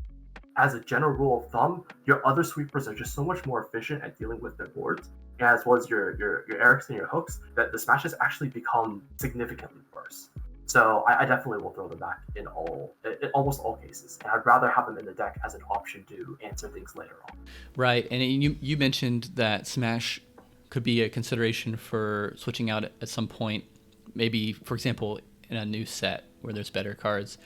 B: As a general rule of thumb, your other sweepers are just so much more efficient at dealing with their boards, as well as your Erics and your hooks, that the Smashes actually become significantly worse. So I definitely will throw them back in almost all cases. And I'd rather have them in the deck as an option to answer things later on.
A: Right, and you mentioned that Smash could be a consideration for switching out at some point, maybe, for example, in a new set where there's better cards.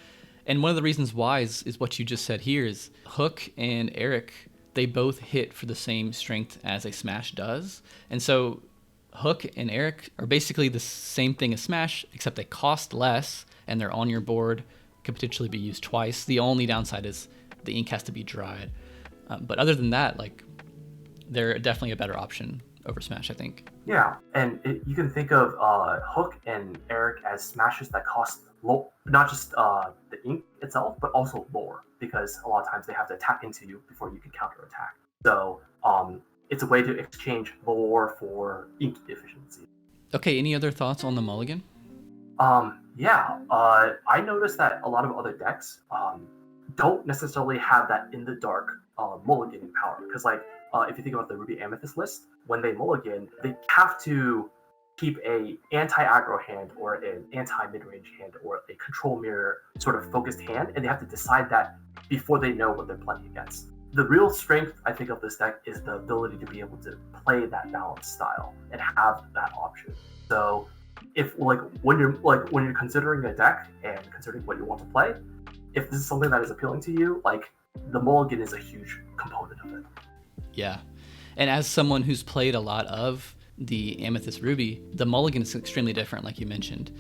A: And one of the reasons why is what you just said here is Hook and Eric, they both hit for the same strength as a Smash does. And so Hook and Eric are basically the same thing as Smash, except they cost less and they're on your board, could potentially be used twice. The only downside is the ink has to be dried. But other than that, like, they're definitely a better option over Smash, I think.
B: Yeah, and you can think of Hook and Eric as Smashes that cost low, not just the ink itself, but also lore, because a lot of times they have to attack into you before you can counterattack. So it's a way to exchange lore for ink efficiency.
A: Okay, any other thoughts on the mulligan?
B: I noticed that a lot of other decks don't necessarily have that in the dark mulligan power, because like if you think about the Ruby Amethyst list, when they mulligan, they have to keep a anti-aggro hand or an anti-midrange hand or a control mirror sort of focused hand, and they have to decide that before they know what they're playing against. The real strength, I think, of this deck is the ability to be able to play that balanced style and have that option. So if when you're considering a deck and considering what you want to play, if this is something that is appealing to you, like, the mulligan is a huge component of it.
A: Yeah. And as someone who's played a lot of the Amethyst Ruby, the mulligan is extremely different, like you mentioned.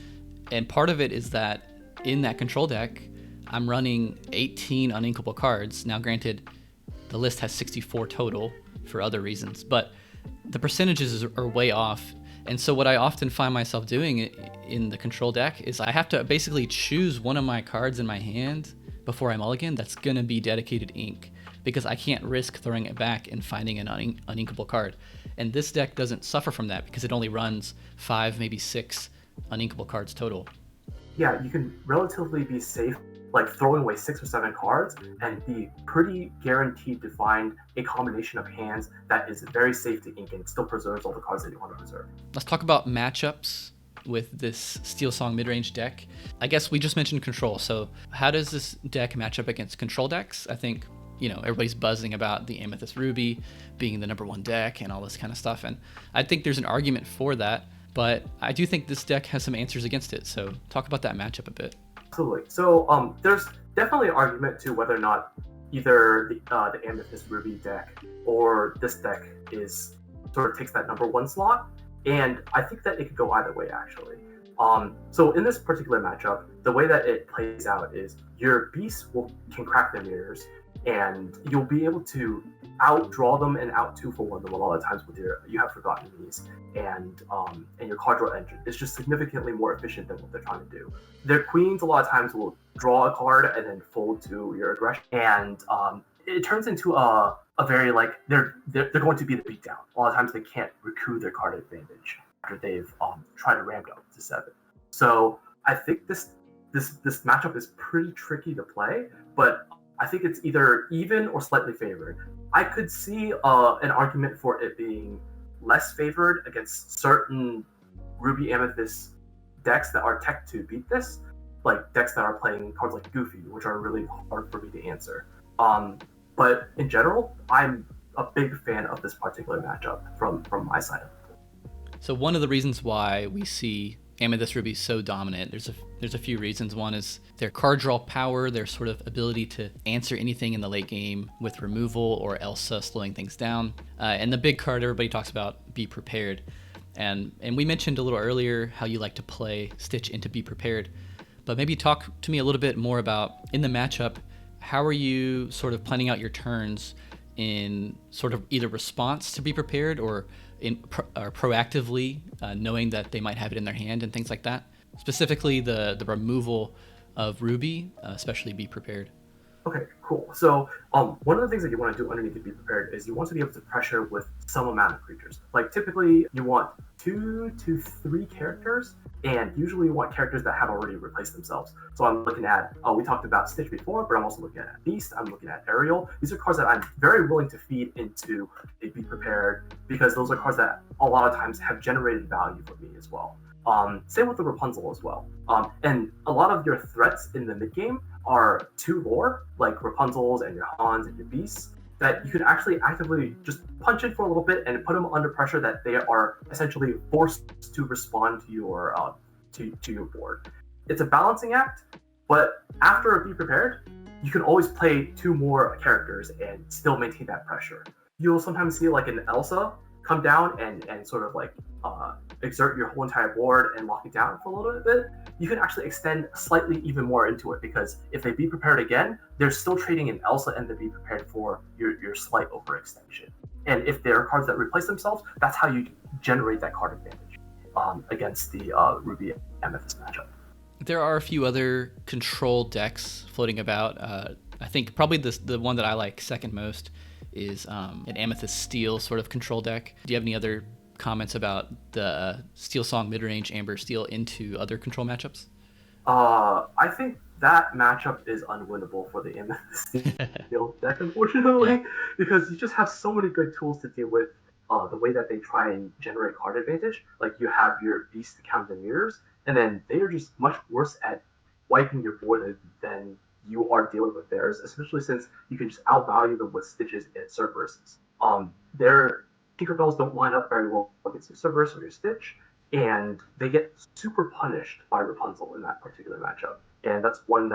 A: And part of it is that in that control deck, I'm running 18 uninkable cards. Now, granted, the list has 64 total for other reasons, but the percentages are way off. And so what I often find myself doing in the control deck is I have to basically choose one of my cards in my hand before I mulligan that's going to be dedicated ink, because I can't risk throwing it back and finding an uninkable card. And this deck doesn't suffer from that because it only runs 5, maybe 6 uninkable cards total.
B: Yeah, you can relatively be safe, like throwing away 6 or 7 cards and be pretty guaranteed to find a combination of hands that is very safe to ink and still preserves all the cards that you want to preserve.
A: Let's talk about matchups with this Steelsong Midrange deck. I guess we just mentioned control, so how does this deck match up against control decks? I think everybody's buzzing about the Amethyst Ruby being the #1 deck and all this kind of stuff. And I think there's an argument for that, but I do think this deck has some answers against it. So talk about that matchup a bit.
B: Absolutely. So there's definitely an argument to whether or not either the Amethyst Ruby deck or this deck is sort of takes that #1 slot, and I think that it could go either way actually. So in this particular matchup, the way that it plays out is your beast can crack their mirrors, and you'll be able to outdraw them and out 2-for-1 them a lot of times with you have Forgotten Enemies, and your card draw engine is just significantly more efficient than what they're trying to do. Their queens a lot of times will draw a card and then fold to your aggression, and it turns into a very they're going to be the beatdown. A lot of times they can't recoup their card advantage after they've tried to ramp up to 7. So I think this matchup is pretty tricky to play, but I think it's either even or slightly favored. I could see an argument for it being less favored against certain Ruby Amethyst decks that are tech to beat this, like decks that are playing cards like Goofy, which are really hard for me to answer. But in general, I'm a big fan of this particular matchup from my side.
A: So one of the reasons why we see Amethyst Ruby so dominant, there's a few reasons. One is their card draw power, their sort of ability to answer anything in the late game with removal or Elsa slowing things down. And the big card everybody talks about, Be Prepared. And we mentioned a little earlier how you like to play Stitch into Be Prepared. But maybe talk to me a little bit more about, in the matchup, how are you sort of planning out your turns in sort of either response to Be Prepared or proactively knowing that they might have it in their hand and things like that? Specifically the removal of Ruby, especially Be Prepared.
B: Okay, cool. So one of the things that you want to do underneath the Be Prepared is you want to be able to pressure with some amount of creatures. Like typically you want 2 to 3 characters, and usually you want characters that have already replaced themselves. So I'm looking at, we talked about Stitch before, but I'm also looking at Beast, I'm looking at Ariel. These are cards that I'm very willing to feed into a Be Prepared, because those are cards that a lot of times have generated value for me as well. Same with the Rapunzel as well. And a lot of your threats in the mid game are 2 lore, like Rapunzels and your Hans and your Beasts, that you can actually actively just punch in for a little bit and put them under pressure that they are essentially forced to respond to your to your board. It's a balancing act, but after Be Prepared, you can always play 2 more characters and still maintain that pressure. You'll sometimes see like an Elsa come down and sort of like exert your whole entire board and lock it down for a little bit. You can actually extend slightly even more into it, because if they Be Prepared again, they're still trading an Elsa and the Be Prepared for your slight overextension. And if there are cards that replace themselves, that's how you generate that card advantage against the Ruby Amethyst matchup.
A: There are a few other control decks floating about. I think probably the one that I like second most is an Amethyst Steel sort of control deck. Do you have any other comments about the Steelsong Midrange Amber Steel into other control matchups?
B: I think that matchup is unwinnable for the Amethyst Steel deck, unfortunately, because you just have so many good tools to deal with the way that they try and generate card advantage. Like you have your Beast to counter the mirrors, and then they are just much worse at wiping your board than you are dealing with theirs, especially since you can just outvalue them with Stitches and Cerberus. Their Tinkerbells don't line up very well against your Cerberus or your Stitch, and they get super punished by Rapunzel in that particular matchup. And that's one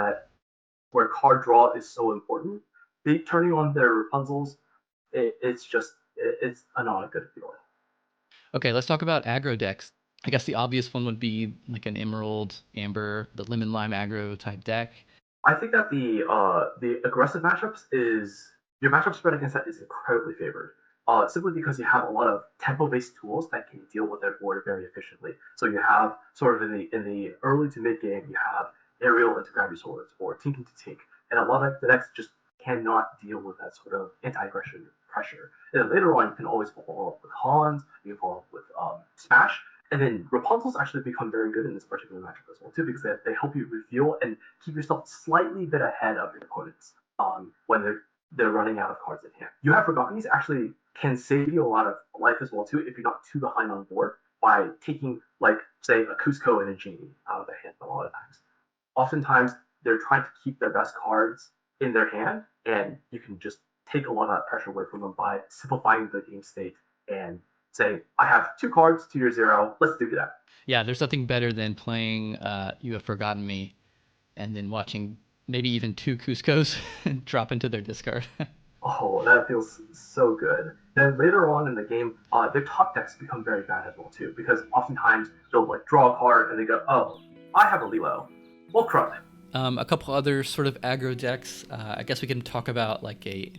B: where card draw is so important. Turning on their Rapunzels, it's not a good feeling.
A: Okay, let's talk about aggro decks. I guess the obvious one would be like an Emerald, Amber, the Lemon Lime aggro type deck.
B: I think that the aggressive matchups is your matchup spread against that is incredibly favored. Simply because you have a lot of tempo-based tools that can deal with their board very efficiently. So you have sort of in the early to mid game, you have Ariel into Grab Your Swords or Tink into Tink, and a lot of the decks just cannot deal with that sort of anti-aggression pressure. And then later on, you can always follow up with Hans, you can follow up with Smash, and then Rapunzels actually become very good in this particular matchup as well too, because they help you reveal and keep yourself slightly bit ahead of your opponents when they're running out of cards in hand. You have Forgotten's actually can save you a lot of life as well too if you're not too behind on board by taking, like, say, a Cusco and a Genie out of their hand a lot of times. Oftentimes, they're trying to keep their best cards in their hand, and you can just take a lot of that pressure away from them by simplifying the game state and saying, I have 2 cards to your 0, let's do that.
A: Yeah, there's nothing better than playing You Have Forgotten Me and then watching maybe even 2 Cuscos drop into their discard.
B: Oh, that feels so good. Then later on in the game, their top decks become very bad as well too, because oftentimes they'll like draw a card and they go, "Oh, I have a Lilo. Well, crud."
A: A couple other sort of aggro decks. I guess we can talk about like a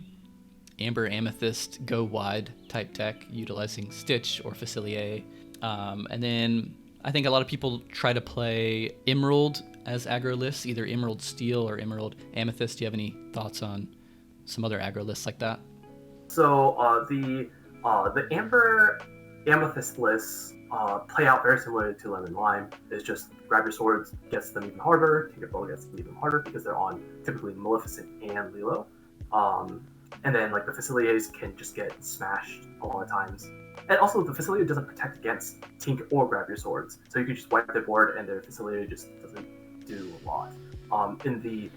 A: Amber Amethyst go wide type deck utilizing Stitch or Facilier. And then I think a lot of people try to play Emerald as aggro lists, either Emerald Steel or Emerald Amethyst. Do you have any thoughts on some other aggro lists like that?
B: So the Amber Amethyst lists play out very similar to Lemon Lime. It's just grab your swords gets them even harder, Tinkerbell gets them even harder because they're on typically Maleficent and Lilo. And then like the Faciliers can just get smashed a lot of times. And also the Facilitator doesn't protect against Tink or grab your swords. So you can just wipe their board and their Facilitator just doesn't do a lot. In the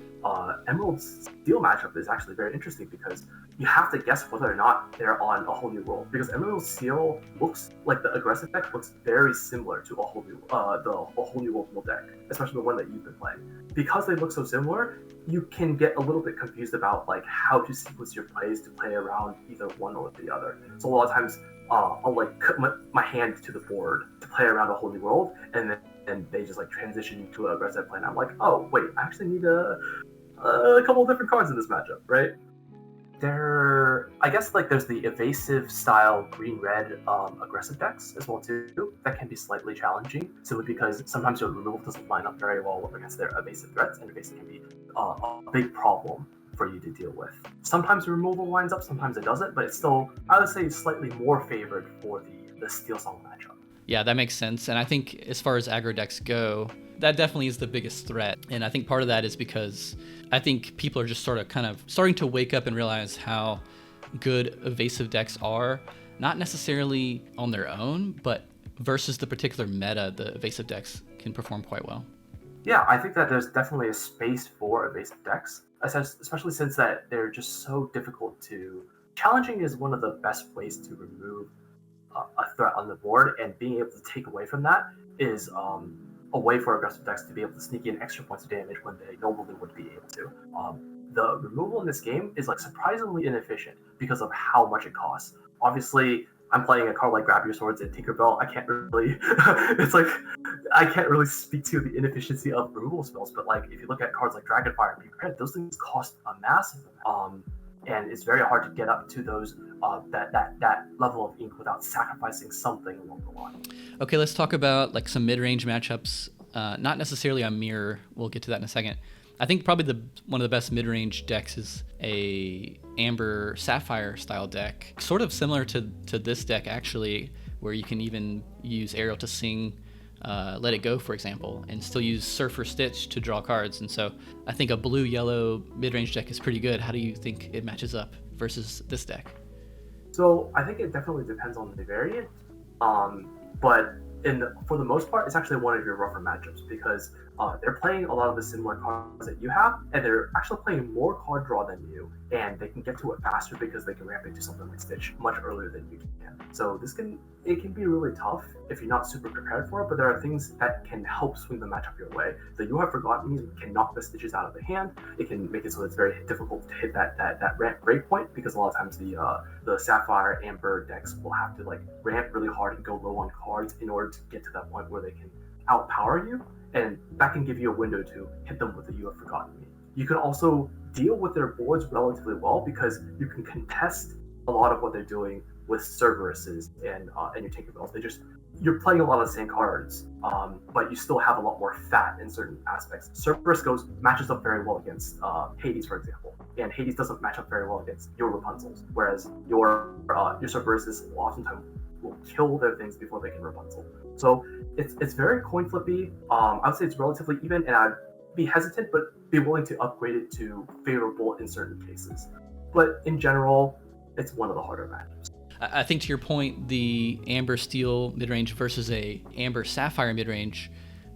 B: Emerald Steel matchup is actually very interesting because you have to guess whether or not they're on a whole new world. Because Emerald Steel looks like the aggressive deck looks very similar to a whole new world deck, especially the one that you've been playing. Because they look so similar, you can get a little bit confused about like how to sequence your plays to play around either one or the other. So a lot of times I'll like cut my hand to the board to play around a whole new world, and then they just like transition to an aggressive play, and I'm like, oh wait, I actually need a couple of different cards in this matchup, right? I guess like there's the evasive style green-red aggressive decks as well too that can be slightly challenging, simply because sometimes your removal doesn't line up very well against their evasive threats, and evasive can be a big problem for you to deal with. Sometimes the removal lines up, sometimes it doesn't, but it's still, I would say, slightly more favored for the Steelsong matchup.
A: Yeah, that makes sense. And I think as far as aggro decks go, that definitely is the biggest threat. And I think part of that is because I think people are just sort of kind of starting to wake up and realize how good evasive decks are, not necessarily on their own, but versus the particular meta, the evasive decks can perform quite well.
B: Yeah, I think that there's definitely a space for evasive decks, especially since that they're just so difficult to... Challenging is one of the best ways to remove a threat on the board, and being able to take away from that is a way for aggressive decks to be able to sneak in extra points of damage when they normally would be able to. The removal in this game is like surprisingly inefficient because of how much it costs. Obviously, I'm playing a card like Grab Your Swords and Tinkerbell. I can't really, it's like, I can't really speak to the inefficiency of removal spells, but like, if you look at cards like Dragonfire and Be Prepared, those things cost a massive amount. And it's very hard to get up to those, that level of ink without sacrificing something along the line.
A: Okay, let's talk about like some mid-range matchups, not necessarily on Mirror. We'll get to that in a second. I think probably one of the best mid-range decks is a Amber Sapphire style deck, sort of similar to this deck actually, where you can even use Ariel to sing Let It Go, for example, and still use Surfer Stitch to draw cards. And so I think a blue-yellow mid-range deck is pretty good. How do you think it matches up versus this deck?
B: So I think it definitely depends on the variant, but for the most part, it's actually one of your rougher matchups because they're playing a lot of the similar cards that you have, and they're actually playing more card draw than you, and they can get to it faster because they can ramp into something like Stitch much earlier than you can. So it can be really tough if you're not super prepared for it, but there are things that can help swing the matchup your way. The You Have Forgotten Me can knock the Stitches out of the hand. It can make it so it's very difficult to hit that ramp break point, because a lot of times the Sapphire Amber decks will have to like ramp really hard and go low on cards in order to get to that point where they can outpower you, and that can give you a window to hit them with the You Have Forgotten Me. You can also deal with their boards relatively well because you can contest a lot of what they're doing with Cerberuses and your Tinkerbells. You're playing a lot of the same cards, but you still have a lot more fat in certain aspects. Cerberus matches up very well against Hades, for example, and Hades doesn't match up very well against your Rapunzels, whereas your Cerberuses oftentimes will kill their things before they can Rapunzel. So it's very coin flippy. I would say it's relatively even, and I'd be hesitant, but be willing to upgrade it to favorable in certain cases. But in general, it's one of the harder matchups.
A: I think to your point, the Amber Steel midrange versus a Amber Sapphire midrange,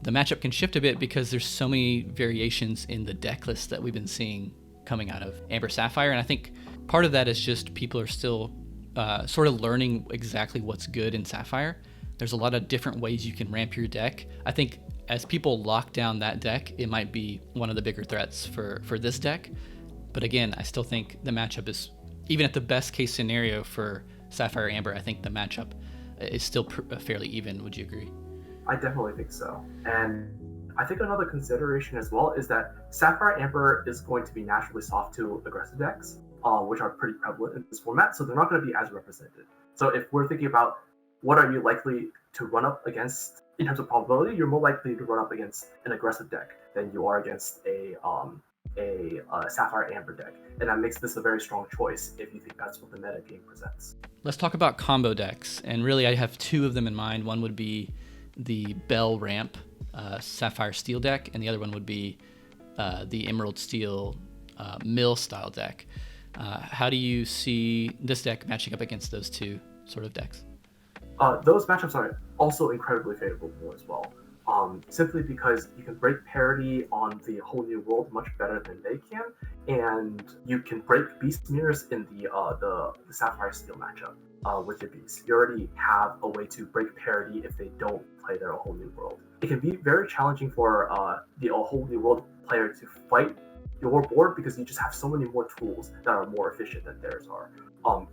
A: the matchup can shift a bit because there's so many variations in the deck list that we've been seeing coming out of Amber Sapphire. And I think part of that is just people are still sort of learning exactly what's good in Sapphire. There's a lot of different ways you can ramp your deck. I think as people lock down that deck, it might be one of the bigger threats for this deck. But again, I still think the matchup is, even at the best case scenario for Sapphire Amber, I think the matchup is still fairly even. Would you agree?
B: I definitely think so. And I think another consideration as well is that Sapphire Amber is going to be naturally soft to aggressive decks, which are pretty prevalent in this format, so they're not going to be as represented. So if we're thinking about what are you likely to run up against in terms of probability, you're more likely to run up against an aggressive deck than you are against a Sapphire Amber deck, and that makes this a very strong choice if you think that's what the meta game presents.
A: Let's talk about combo decks, and really I have two of them in mind. One would be the Bell Ramp Sapphire Steel deck, and the other one would be the Emerald Steel Mill style deck. How do you see this deck matching up against those two sort of decks?
B: Those matchups are also incredibly favorable as well. Simply because you can break parity on the Whole New World much better than they can, and you can break beast mirrors in the Sapphire Steel matchup with your beasts. You already have a way to break parity if they don't play their Whole New World. It can be very challenging for the Whole New World player to fight your board because you just have so many more tools that are more efficient than theirs are.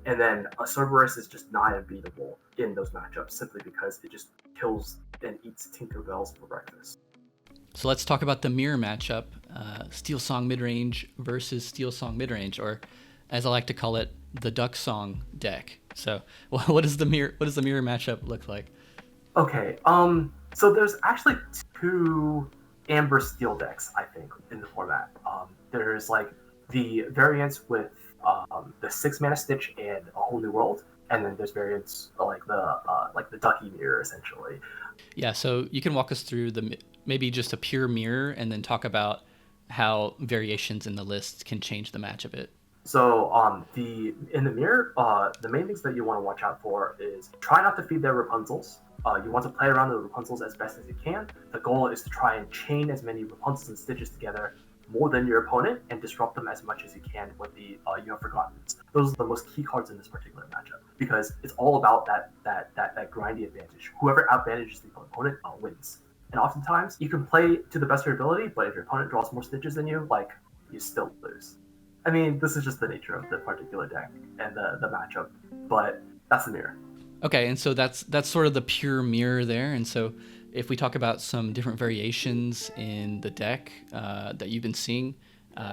B: And then a Cerberus is just not unbeatable in those matchups simply because it just kills and eats Tinkerbells for breakfast.
A: So let's talk about the mirror matchup, Steelsong Midrange versus Steelsong Midrange, or as I like to call it, the Duck Song deck. So what does the mirror matchup look like?
B: Okay, so there's actually two Amber Steel decks, I think, in the format. There's like the variants with the 6 mana Stitch and a Whole New World, and then there's variants like the Duckie mirror essentially.
A: Yeah, so you can walk us through maybe just a pure mirror, and then talk about how variations in the list can change the match of it.
B: So in the mirror, the main things that you want to watch out for is try not to feed their Rapunzels. You want to play around the Rapunzels as best as you can. The goal is to try and chain as many Rapunzels and Stitches together more than your opponent and disrupt them as much as you can with the You Have Forgotten. Those are the most key cards in this particular matchup because it's all about that grindy advantage. Whoever outadvantages the opponent wins. And oftentimes you can play to the best of your ability, but if your opponent draws more Stitches than you, you still lose. I mean, this is just the nature of the particular deck and the matchup, but that's the mirror.
A: Okay, and so that's sort of the pure mirror there. And so if we talk about some different variations in the deck that you've been seeing,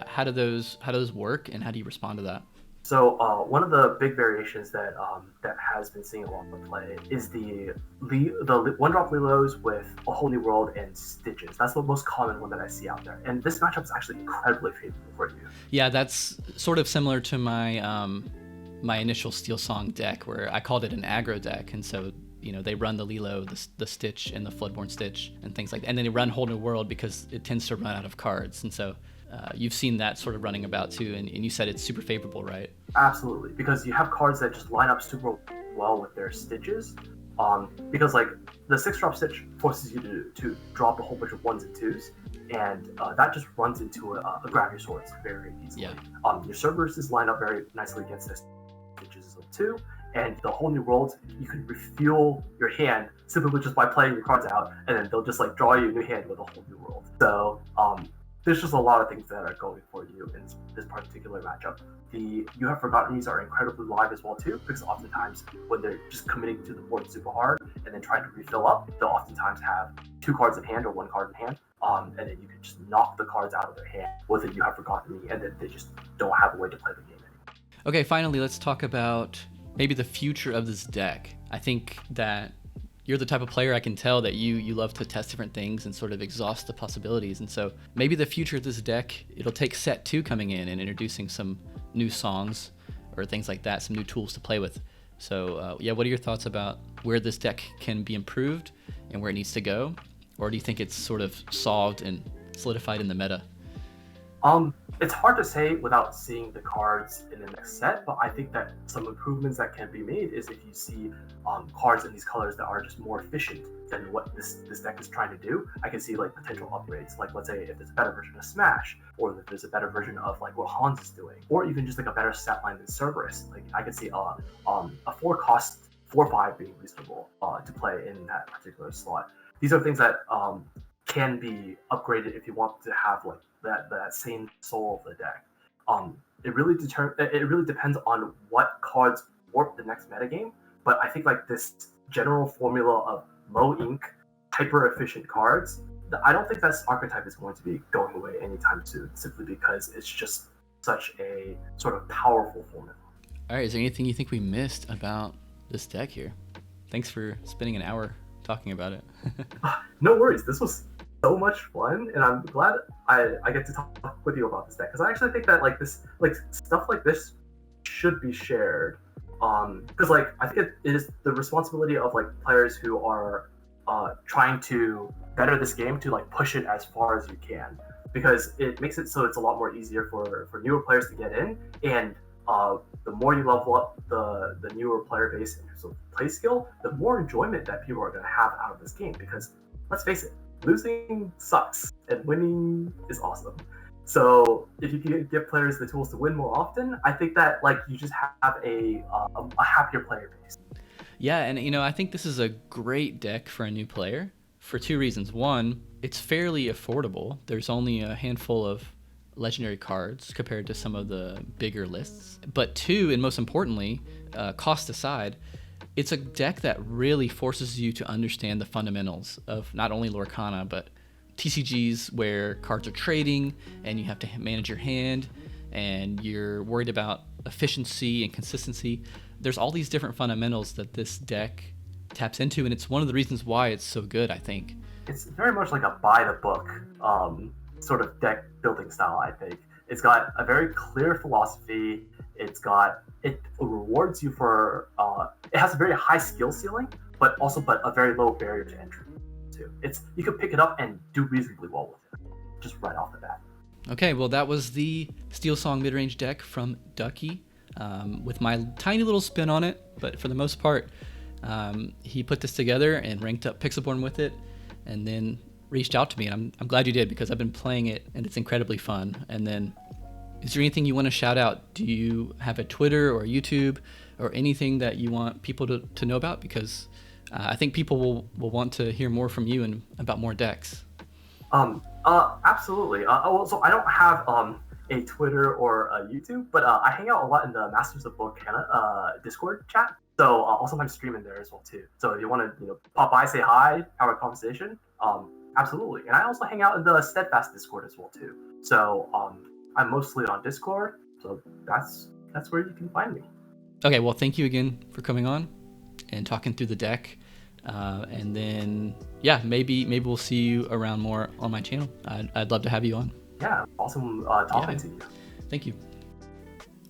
A: how do those work, and how do you respond to that?
B: So one of the big variations that has been seeing a lot of play is the 1-drop Lilos with a Whole New World and Stitches. That's the most common one that I see out there, and this matchup is actually incredibly favorable for you.
A: Yeah, that's sort of similar to my my initial Steelsong deck, where I called it an aggro deck, and so they run the Lilo, the Stitch, and the Floodborn Stitch, and things like that. And then they run Whole New World because it tends to run out of cards. And so you've seen that sort of running about too, and you said it's super favorable, right?
B: Absolutely, because you have cards that just line up super well with their Stitches. Because the 6-drop Stitch forces you to drop a whole bunch of 1s and 2s, and that just runs into a grab your swords very easily.
A: Yeah.
B: Your Cerberus line up very nicely against this Stitches too. And the Whole New World, you can refuel your hand simply just by playing your cards out, and then they'll just draw you a new hand with a Whole New World. So there's just a lot of things that are going for you in this particular matchup. The You Have Forgotten are incredibly live as well too, because oftentimes when they're just committing to the board super hard and then trying to refill up, they'll oftentimes have 2 cards in hand or 1 card in hand, and then you can just knock the cards out of their hand with a You Have Forgotten, and then they just don't have a way to play the game anymore.
A: Okay, finally, let's talk about maybe the future of this deck. I think that you're the type of player, I can tell, that you love to test different things and sort of exhaust the possibilities. And so maybe the future of this deck, it'll take set 2 coming in and introducing some new songs or things like that, some new tools to play with. So what are your thoughts about where this deck can be improved and where it needs to go? Or do you think it's sort of solved and solidified in the meta?
B: It's hard to say without seeing the cards in the next set, but I think that some improvements that can be made is if you see cards in these colors that are just more efficient than what this deck is trying to do. I can see like potential upgrades, like let's say if there's a better version of Smash, or if there's a better version of like what Hans is doing, or even just like a better stat line than Cerberus. Like I could see a 4-cost 4/5 being reasonable to play in that particular slot. These are things that can be upgraded if you want to have like that same soul of the deck. It really depends on what cards warp the next metagame. But I think like this general formula of low ink, hyper efficient cards, I don't think that archetype is going to be going away anytime soon. Simply because it's just such a sort of powerful formula.
A: All right, is there anything you think we missed about this deck here? Thanks for spending an hour talking about it.
B: No worries. This was so much fun, and I'm glad I get to talk with you about this deck, because I actually think that like stuff like this should be shared, because like I think it is the responsibility of like players who are trying to better this game to like push it as far as you can, because it makes it so it's a lot more easier for newer players to get in, and the more you level up the newer player base in terms of play skill, the more enjoyment that people are going to have out of this game, because let's face it, losing sucks and winning is awesome. So if you can give players the tools to win more often, I think that like you just have a happier player base.
A: Yeah, and I think this is a great deck for a new player for two reasons. One, it's fairly affordable. There's only a handful of legendary cards compared to some of the bigger lists. But two, and most importantly, cost aside, it's a deck that really forces you to understand the fundamentals of not only Lorcana, but TCGs where cards are trading and you have to manage your hand and you're worried about efficiency and consistency. There's all these different fundamentals that this deck taps into, and it's one of the reasons why it's so good, I think.
B: It's very much like a by the book sort of deck building style, I think. It's got a very clear philosophy. It rewards you for it has a very high skill ceiling, but a very low barrier to entry too. You can pick it up and do reasonably well with it, just right off the bat.
A: Okay, well that was the Steelsong Midrange deck from Duckie, with my tiny little spin on it, but for the most part, he put this together and ranked up Pixelborn with it, and then reached out to me, and I'm glad you did, because I've been playing it and it's incredibly fun. And then, is there anything you want to shout out? Do you have a Twitter or a YouTube or anything that you want people to know about? Because I think people will want to hear more from you and about more decks.
B: Absolutely. So I don't have a Twitter or a YouTube, but I hang out a lot in the Masters of Lorcana Discord chat. So I'll sometimes stream in there as well too. So if you want to pop by, say hi, have a conversation, absolutely. And I also hang out in the Steadfast Discord as well too. So I'm mostly on Discord, so that's where you can find me.
A: Okay, well, thank you again for coming on and talking through the deck. And then, yeah, maybe we'll see you around more on my channel. I'd love to have you on.
B: Yeah, awesome talking to you.
A: Thank you.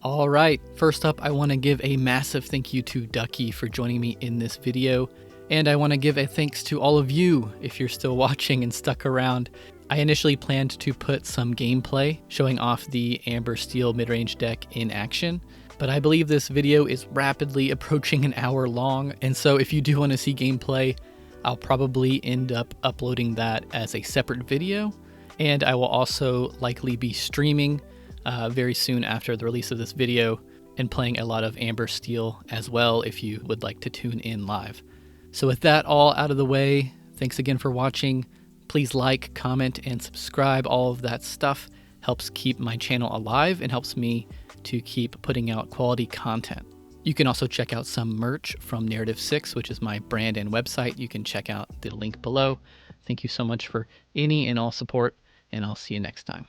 A: All right, first up, I want to give a massive thank you to Duckie for joining me in this video. And I want to give a thanks to all of you if you're still watching and stuck around. I initially planned to put some gameplay showing off the Amber Steel Midrange deck in action, but I believe this video is rapidly approaching an hour long, and so if you do want to see gameplay, I'll probably end up uploading that as a separate video, and I will also likely be streaming very soon after the release of this video and playing a lot of Amber Steel as well if you would like to tune in live. So with that all out of the way, thanks again for watching. Please like, comment, and subscribe. All of that stuff helps keep my channel alive and helps me to keep putting out quality content. You can also check out some merch from Narrative 6, which is my brand and website. You can check out the link below. Thank you so much for any and all support, and I'll see you next time.